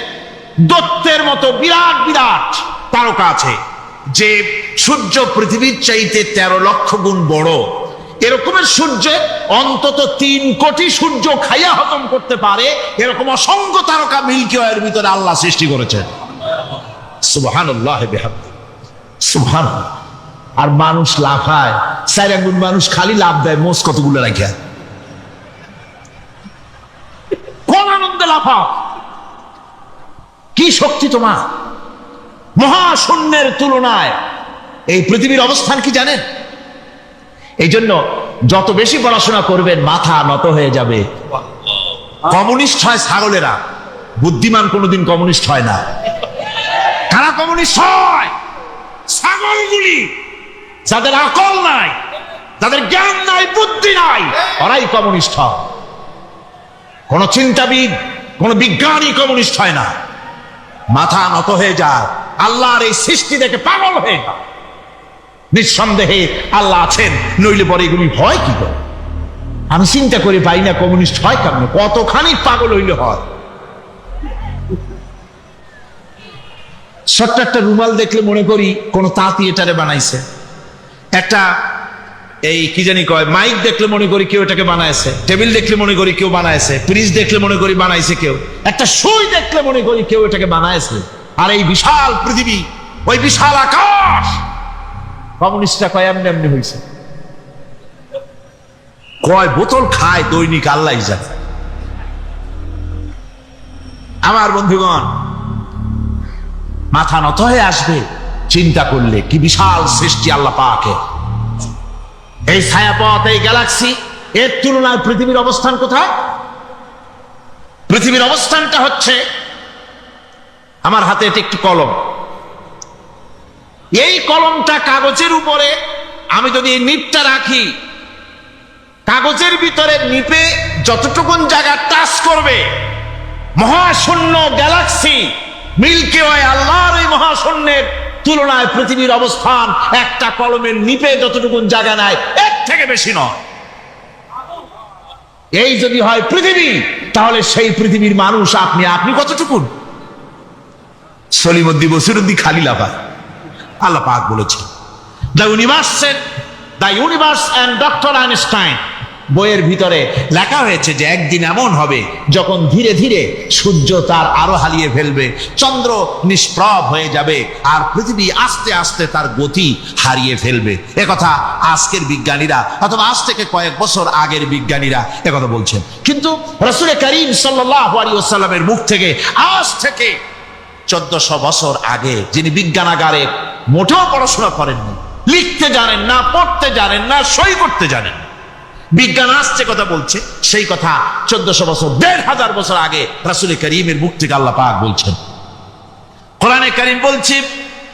দৈত্যের মতো বিরাট বিরাট তারকা আছে, যে সূর্য পৃথিবীর চাইতে 13 লক্ষ গুণ বড়। এরকমের সূর্যে অন্তত 3 কোটি সূর্য খাইয়া হজম করতে পারে এরকম অসংখ্য তারকা মিল্কি ওয়ের ভিতরে আল্লাহ সৃষ্টি করেছেন। সুবহানাল্লাহ বিহামদিহি, সুবহানাল্লাহ। আর মানুষ লাফায়, 4 আঙ্গুল মানুষ খালি লাভ দেয়, মোষ কতগুলো রাখিয়া। কোন আনন্দে লাফাও, কি শক্তি তোমার! মহাশূন্যের তুলনায় এই পৃথিবীর অবস্থান কি জানেন? এই জন্য যত বেশি পড়াশোনা করবেন মাথা নত হয়ে যাবে। কমিউনিস্ট হয় ছাগলেরা, বুদ্ধিমান কোনোদিন কমিউনিস্ট হয় না। কারা কমিউনিস্ট হয়? ছাগলগুলি, যাদের আকল নাই, যাদের জ্ঞান নাই, বুদ্ধি নাই, ওরাই কমিউনিস্ট হয়। কোন চিন্তাবিদ, কোন বিজ্ঞানী কমিউনিস্ট হয় না। মাথা নত হয়ে যায়, আল্লাহর এই সৃষ্টি দেখে পাগল হয়ে যায়। নিঃসন্দেহে আল্লাহ আছেন, নইলে পরে এগুলি হয় কি করে? আমি চিন্তা করে পাই না কমিউনিস্ট হয় কেমন, কতখানি পাগল হইলে হয়। ছোট্ট একটা রুমাল দেখলে মনে করি কোন তাঁতি এটারে বানাইছে। একটা এই কি জানি কয় মাইক দেখলে মনে করি কেউ এটাকে বানাইছে। টেবিল দেখলে মনে করি কেউ বানাইছে। ফ্রিজ দেখলে মনে করি বানাইছে কেউ। একটা সুই দেখলে মনে করি কেউ এটাকে বানাইছে। আর এই বিশাল পৃথিবী, ওই বিশাল আকাশ, কমিউনিস্টরা কয় এমনি এমনি হয়েছে। কয় বোতল খায় দৈনিক আল্লাহ জানে। আমার বন্ধুগণ, মাথা নত হয়ে আসবে চিন্তা করলে কি বিশাল সৃষ্টি আল্লাহ পাকে। এই ছায়াপথ, এই গ্যালাক্সি, এর তুলনায় পৃথিবীর অবস্থান কোথায়? পৃথিবীর অবস্থানটা হচ্ছে, আমার হাতে এটি একটি কলম। এই কলমটা কাগজের উপরে আমি যদি এই নিপটা রাখি, কাগজের ভিতরে নিপে যতটুকুন জায়গা টাচ করবে, মহাশূন্য গ্যালাক্সি মিল্কি ওয়ে, আল্লাহর এই মহাশূন্যের তুলনায় পৃথিবীর অবস্থান একটা কলমের নিপে যতটুকুন জায়গা নেয় এর থেকে বেশি নয়। এই যদি হয় পৃথিবী, তাহলে সেই পৃথিবীর মানুষ আপনি কতটুকুন? সলিমুদ্দিন বসিরুদ্দিন খালি লাফায়। আল্লাহ পাক বলেছেন the universe and doctor Einstein বইয়ের ভিতরে লেখা হয়েছে যে একদিন এমন হবে যখন ধীরে ধীরে সূর্য তার আলো হারিয়ে ফেলবে, চন্দ্র নিষ্প্রভ হয়ে যাবে, আর পৃথিবী আস্তে আস্তে তার গতি হারিয়ে ফেলবে। একথা আজকের বিজ্ঞানীরা, অথবা আজ থেকে কয়েক বছর আগের বিজ্ঞানীরা একথা বলছেন। কিন্তু রাসূল করিম সাল্লাল্লাহু আলাইহি ওয়াসাল্লামের মুখ থেকে আজ থেকে 1400 বছর আগে, যিনি বিজ্ঞানাগারে মোটেও পড়াশোনা করেননি, লিখতে জানেন না, পড়তে জানেন না, সই করতে জানেন না, বিজ্ঞান আসছে কথা বলছে, সেই কথা 1400 বছর, 1500 বছর আগে রাসূল করিমের মুখ থেকে আল্লাহ পাক বলছেন। কোরআনে কারীম বলছে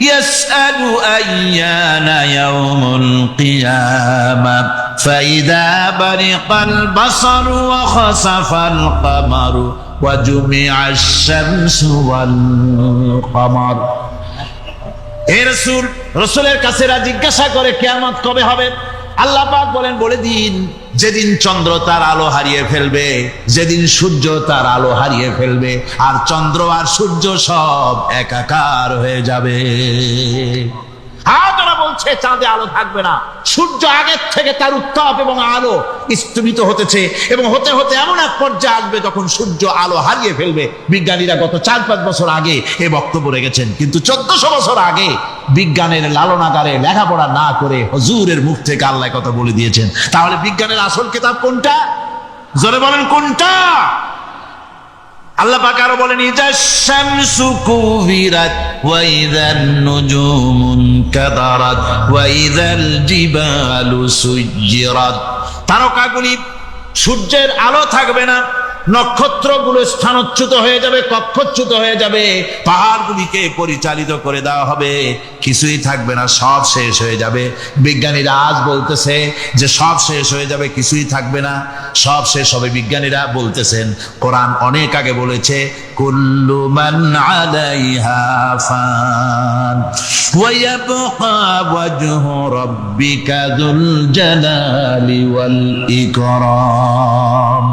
ইয়াসআলু আইয়ানা ইয়াউমুল কিয়ামা ফাইদা বারিকাল বাসারু ওয়া খাসাফাল কামারু ওয়া জুমিআশ শামসু ওয়াল কামার। হে রাসূল, রাসূলের কাছে জিজ্ঞাসা করে কিয়ামত কবে হবে? আল্লাহ পাক বলেন, বলে দিন যেদিন চন্দ্র তার আলো হারিয়ে ফেলবে, যেদিন সূর্য তার আলো হারিয়ে ফেলবে, আর চন্দ্র আর সূর্য সব একাকার হয়ে যাবে। বলছে চাঁদে আলো থাকবে না। সূর্য আগের থেকে তার উত্তাপ এবং আলো স্তমিত হতেছে এবং হতে হতে এমন এক পর্যায়ে আসবে তখন সূর্য আলো হারিয়ে ফেলবে। বিজ্ঞানীরা গত 4-5 বছর আগে এ বক্তব্য রেখেছেন, কিন্তু 1400 বছর আগে বিজ্ঞানের লালনাগারে লেখাপড়া না করে হুজুরের মুখ থেকে আল্লাহ কথা বলে দিয়েছেন। তাহলে বিজ্ঞানের আসল কিতাব কোনটা? জোরে বলেন কোনটা? আল্লাহ পাক আরো বলেন, ইযা শামসু কুবিরাত ওয়া ইযান নুজুমুন কাদারাত ওয়া ইযাল জিবালু সুজ্জিরাত। তারকাগুলি, সূর্যের আলো থাকবে না, নক্ষত্রগুলো স্থানচ্যুত হয়ে যাবে, কক্ষচ্যুত হয়ে যাবে, পাহাড়গুলিকে পরিচালিত করে দেওয়া হবে, কিছুই থাকবে না, সব শেষ হয়ে যাবে। বিজ্ঞানীরা আজ বলতেছে যে সব শেষ হয়ে যাবে, কিছুই থাকবে না, সব শেষ হবে। বিজ্ঞানীরা বলতেছেন, কোরআন অনেক আগে বলেছে, কুল্লু মান আলাইহা ফান ওয়া ইয়াবকা ওয়াজহু রাব্বিকা যুল জালালি ওয়াল ইকরাম।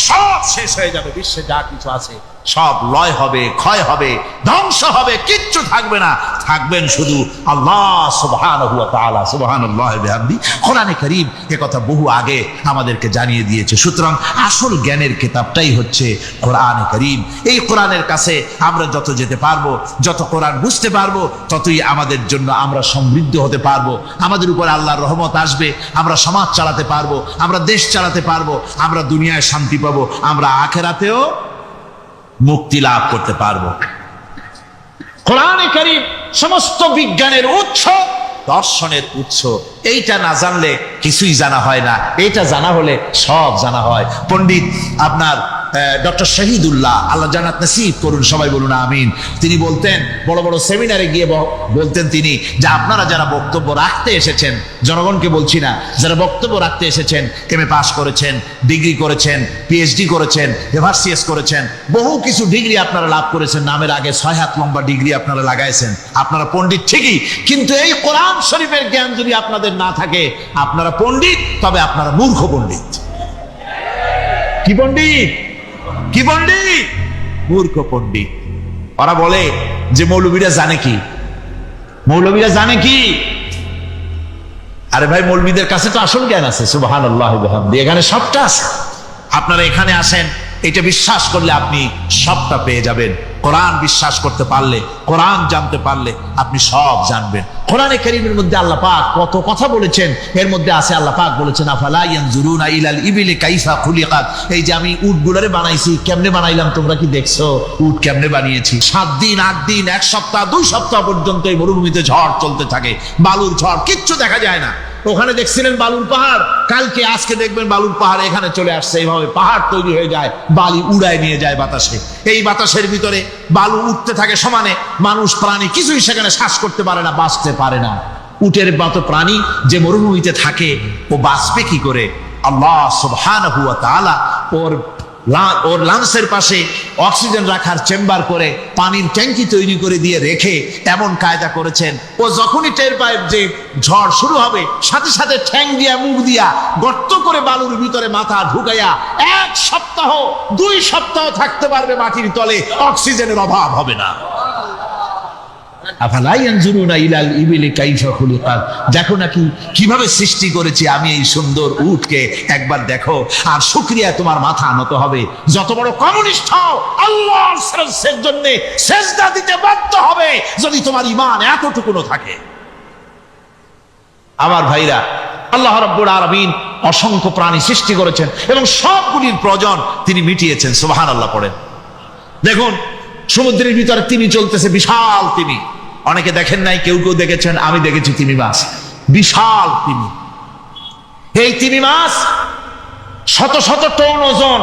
সব শেষ হয়ে যাবে, বিশ্বে যা কিছু আছে সব লয় হবে, ক্ষয় হবে, ধ্বংস হবে, কিচ্ছু থাকবে না, থাকবেন শুধু আল্লাহ সুবহানাহু ওয়া তাআলা। সুবহানাল্লাহি ওয়া বিহামদি। কোরআনে কারীম এ কথা বহু আগে আমাদেরকে জানিয়ে দিয়েছে। সুতরাং আসল জ্ঞানের কিতাবটাই হচ্ছে কোরআনে কারীম। এই কোরআনের কাছে আমরা যত যেতে পারবো, যত কোরআন বুঝতে পারবো, ততই আমাদের জন্য আমরা সমৃদ্ধ হতে পারবো, আমাদের উপর আল্লাহর রহমত আসবে, আমরা সমাজ চালাতে পারবো, আমরা দেশ চালাতে পারবো, আমরা দুনিয়ায় শান্তি পাবো, আমরা আখিরাতেও মুক্তি লাভ করতে পারবো। কোরআনে কারীম সমস্ত বিজ্ঞানের উৎস, দর্শনের উৎস। এইটা না জানলে কিছুই জানা হয় না, এইটা জানা হলে সব জানা হয়। পণ্ডিত আপনার ডক্টর শহীদুল্লাহ, আল্লাহ জান্নাত নসিব করুন, সবাই বলুন আমিন। তিনি বলতেন, বড় বড় সেমিনারে গিয়ে বলতেন তিনি, যে আপনারা যারা বক্তব্য রাখতে এসেছেন, জনগণকে বলছি না, যারা বক্তব্য রাখতে এসেছেন, এমএ পাস করেছেন, ডিগ্রি করেছেন, পিএইচডি করেছেন, এভারসিএস করেছেন, বহু কিছু ডিগ্রি আপনারা লাভ করেছেন, নামের আগে 6 হাত লম্বা ডিগ্রি আপনারা লাগাইছেন, আপনারা পণ্ডিত ঠিকই, কিন্তু এই কোরআন শরীফের জ্ঞান যদি আপনাদের না থাকে, আপনারা পণ্ডিত, তবে আপনারা মূর্খ পণ্ডিত। কি পণ্ডিত? কি পণ্ডিত? মূর্খ পণ্ডিত। ওরা বলে যে মৌলবীরা জানে কি, মৌলবীরা জানে কি? আরে ভাই, মৌলবীদের কাছে তো আসল জ্ঞান আছে। সুবহানাল্লাহি ওয়া বিহামদি। এখানে সবটা আছে। আপনারা এখানে আসেন, এটা বিশ্বাস করলে আপনি সবটা পেয়ে যাবেন। কোরআন বিশ্বাস করতে পারলে, কোরআন জানতে পারলে আপনি সব জানবেন। কোরআনে কারীমের মধ্যে আল্লাহ পাক কত কথা বলেছেন, এর মধ্যে আছে আল্লাহ পাক বলেছেন, আফালা ইয়ানজুরুনা ইলাল ইবিলি কাইফা খুলিকাত। এই যে আমি উটগুলোরে বানাইছি, কেমনে বানাইলাম তোমরা কি দেখছো? উট কেমনে বানিয়েছি? 7 দিন 8 দিন 1 সপ্তাহ 2 সপ্তাহ পর্যন্ত এই মরুভূমিতে ঝড় চলতে থাকে, বালুর ঝড়, কিচ্ছু দেখা যায় না। ওখানে দেখছিলেন বালুর পাহাড়, কালকে আজকে দেখবেন বালুর পাহাড় এখানে চলে আসছে। এইভাবে পাহাড় তৈরি হয়ে যায়, বালি উড়ায় নিয়ে যায় বাতাসে। এই বাতাসের ভিতরে বালু উঠতে থাকে সমানে, মানুষ প্রাণী কিছুই সেখানে শ্বাস করতে পারে না, বাঁচতে পারে না। উটের মতো প্রাণী যে মরুভূমিতে থাকে, ও বাঁচবে কি করে? আল্লাহ সুবহানাহু ওয়া তাআলা ওর লাংসের পাশে অক্সিজেন রাখার চেম্বার করে, পানির ট্যাঙ্কি তৈরি করে দিয়ে রেখে এমন কায়দা করেছেন, ও যখনই টের পায় যে ঝড় শুরু হবে, সাথে সাথে ঠ্যাং দিয়া মুখ দিয়া গর্ত করে বালুর ভিতরে মাথা ঢুকাইয়া 1 সপ্তাহ 2 সপ্তাহ থাকতে পারবে মাটির তলে, অক্সিজেনের অভাব হবে না। আফালা ইয়ানজুরুনা ইলাল ইবিলি কাইফা খুলিকাত। দেখো নাকি কিভাবে সৃষ্টি করেছি আমি এই সুন্দর উটকে, একবার দেখো, আর শুকরিয়া তোমার মাথা নত হবে। যত বড় কমিউনিস্ট হও, আল্লাহর জন্য সেজদা দিতে বাধ্য হবে যদি তোমার ঈমান এতটুকুনো থাকে। আমার ভাইরা, আল্লাহ রাব্বুল আলামিন অসংখ্য প্রাণী সৃষ্টি করেছেন এবং সবগুলির প্রয়োজন তিনি মিটিয়েছেন। সুবহানাল্লাহ পড়েন। দেখুন, সমুদ্রের ভিতরে তিমি চলতেছে, বিশাল তিমি। অনেকে দেখেন নাই, কেউ কেউ দেখেছেন, আমি দেখেছি তিমি মাছ, বিশাল তিমি। এই তিমি মাছ শত শত টন ওজন।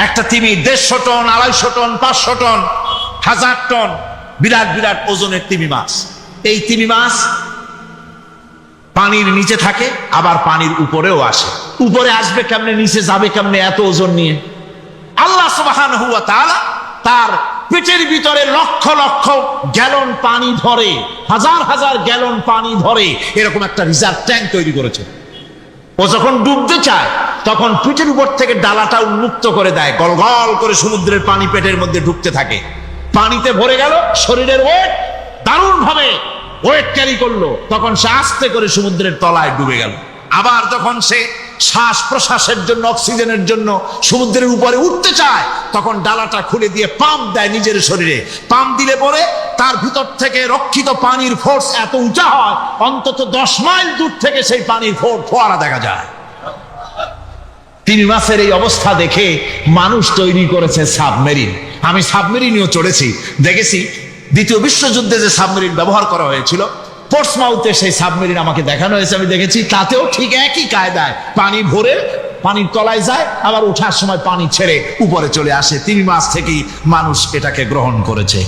একটা তিমি 150 টন, 250 টন, 500 টন, 1000 টন, বিরাট বিরাট ওজনের তিমি মাছ। এই তিমি মাছ পানির নিচে থাকে, আবার পানির উপরেও আসে। উপরে আসবে কেমনে, নিচে যাবে কেমনে এত ওজন নিয়ে? আল্লাহ সুবহানাহু ওয়া তাআলা তার পেটের ভিতরে লক্ষ লক্ষ গ্যালন পানি ধরে, হাজার হাজার গ্যালন পানি ধরে, এরকম একটা রিজার্ভ ট্যাঙ্ক তৈরি করেছে। ও যখন ডুবতে চায়, তখন পিঠের উপর থেকে ডালাটা উন্মুক্ত করে দেয়, গল গল করে সমুদ্রের পানি পেটের মধ্যে ঢুকতে থাকে। পানিতে ভরে গেল, শরীরের ওয়েট দারুণ ভাবে ওয়েট ক্যারি করলো, তখন সে আস্তে করে সমুদ্রের তলায় ডুবে গেল। আবার যখন সে শ্বাস প্রশ্বাসের জন্য, অক্সিজেনের জন্য সমুদ্রের উপরে উঠতে চায়, তখন ডালাটা খুলে দিয়ে পাম্প দেয় নিজের শরীরে। পাম্প দিলে পরে তার ভিতর থেকে রক্ষিত পানির ফোর্স এত উঁচা হয়, অন্তত 10 মাইল দূর থেকে সেই পানির ফোয়ারা দেখা যায়। 3 মাসের এই অবস্থা দেখে মানুষ তৈরি করেছে সাবমেরিন। আমি সাবমেরিনেও চড়েছি, দেখেছি দ্বিতীয় বিশ্বযুদ্ধে যে সাবমেরিন ব্যবহার করা হয়েছিল, পোর্টসমাউথে সেই সাবমেরিন আমাকে দেখানো হয়েছে, আমি দেখেছি। তাতেও ঠিক একই কায়দায় পানি ভরে পানির তলায় যায়, আবার ওঠার সময় পানি ছেড়ে উপরে চলে আসে। 3 মাস থেকেই মানুষ এটাকে গ্রহণ করেছে।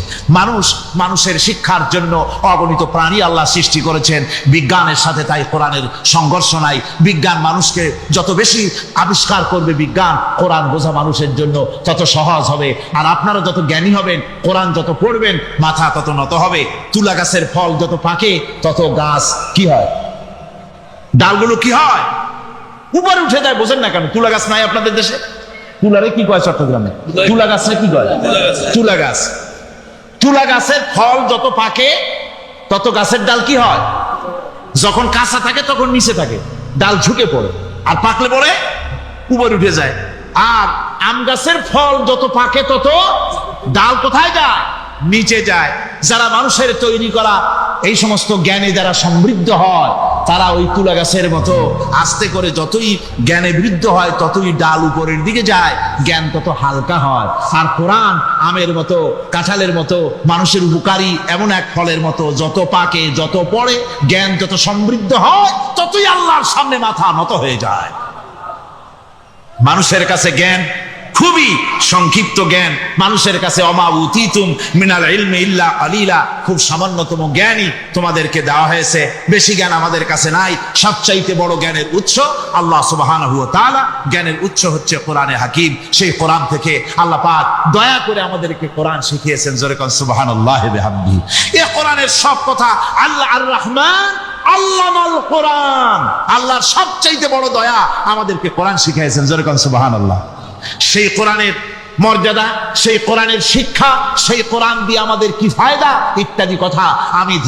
মানুষের শিক্ষার জন্য অগণিত প্রাণী আল্লাহ সৃষ্টি করেছেন বিজ্ঞানের সাথে, তাই কোরআনের সংঘর্ষ নাই। বিজ্ঞান মানুষকে যত বেশি আবিষ্কার করবে, বিজ্ঞান কোরআন বোঝা মানুষের জন্য তত সহজ হবে। আর আপনারা যত জ্ঞানী হবেন, কোরআন যত পড়বেন, মাথা তত নত হবে। তুলা গাছের ফল যত পাকে, তত গাছ কি হয়, ডালগুলো কি হয়, উপরে উঠে যায়। বোঝেন না কেন? তুলা গাছ নাই আপনাদের দেশে? তুলারে কি কয় চট্টগ্রামে? তুলা গাছ কি কয়? তুলা গাছ। তুলা গাছের ফল যত পাকে, তত গাছের ডাল কি হয়, যখন কাঁচা থাকে তখন নিচে থাকে, ডাল ঝুঁকে পড়ে, আর পাকলে পরে উপরে উঠে যায়। আর আম গাছের ফল যত পাকে, তত ডাল কোথায় যায়, নিচে যায়। যারা মানুষের তৈরি করা এই সমস্ত জ্ঞানে যারা সমৃদ্ধ হয়, তারা ওই তুলা গাছের মতো আস্তে করে যতই জ্ঞানে বৃদ্ধ হয়, ততই ডাল উপরের দিকে যায়, জ্ঞান তত হালকা হয়। আর কোরআন আমের মতো, কাঁঠালের মতো, মানুষের উপকারী এমন এক ফলের মতো, যত পাকে, যত পড়ে, জ্ঞান যত সমৃদ্ধ হয়, ততই আল্লাহর সামনে মাথা নত হয়ে যায়। মানুষের কাছে জ্ঞান খুবই সংক্ষিপ্ত জ্ঞান। মানুষের কাছে অমা উতিতুম মিনাল ইলমি ইল্লা কালিলা, খুব সামান্যতম জ্ঞানই তোমাদেরকে দেওয়া হয়েছে, বেশি জ্ঞান আমাদের কাছে নাই। সবচাইতে বড় জ্ঞানের উৎস আল্লাহ সুবহানাহু ওয়া তাআলা। জ্ঞানের উৎস হচ্ছে কোরআনে হাকিম। সেই কোরআন থেকে আল্লাহ পাক দয়া করে আমাদেরকে কোরআন শিখিয়েছেন। জোরে কোন সুবহানাল্লাহি বিহামদিহি। এই কোরআনের সব কথা আল্লাহ আর রহমান আল্লামাল কোরআন, আল্লাহর সবচাইতে বড় দয়া আমাদেরকে কোরআন শিখিয়েছেন। জোরে কোন সুবহানাল্লাহ। সেই কোরআনের মর্যাদা, সেই কোরআনের শিক্ষা, সেই কোরআন দিয়ে আমাদের কি ফায়দা ইত্যাদি কথা আমি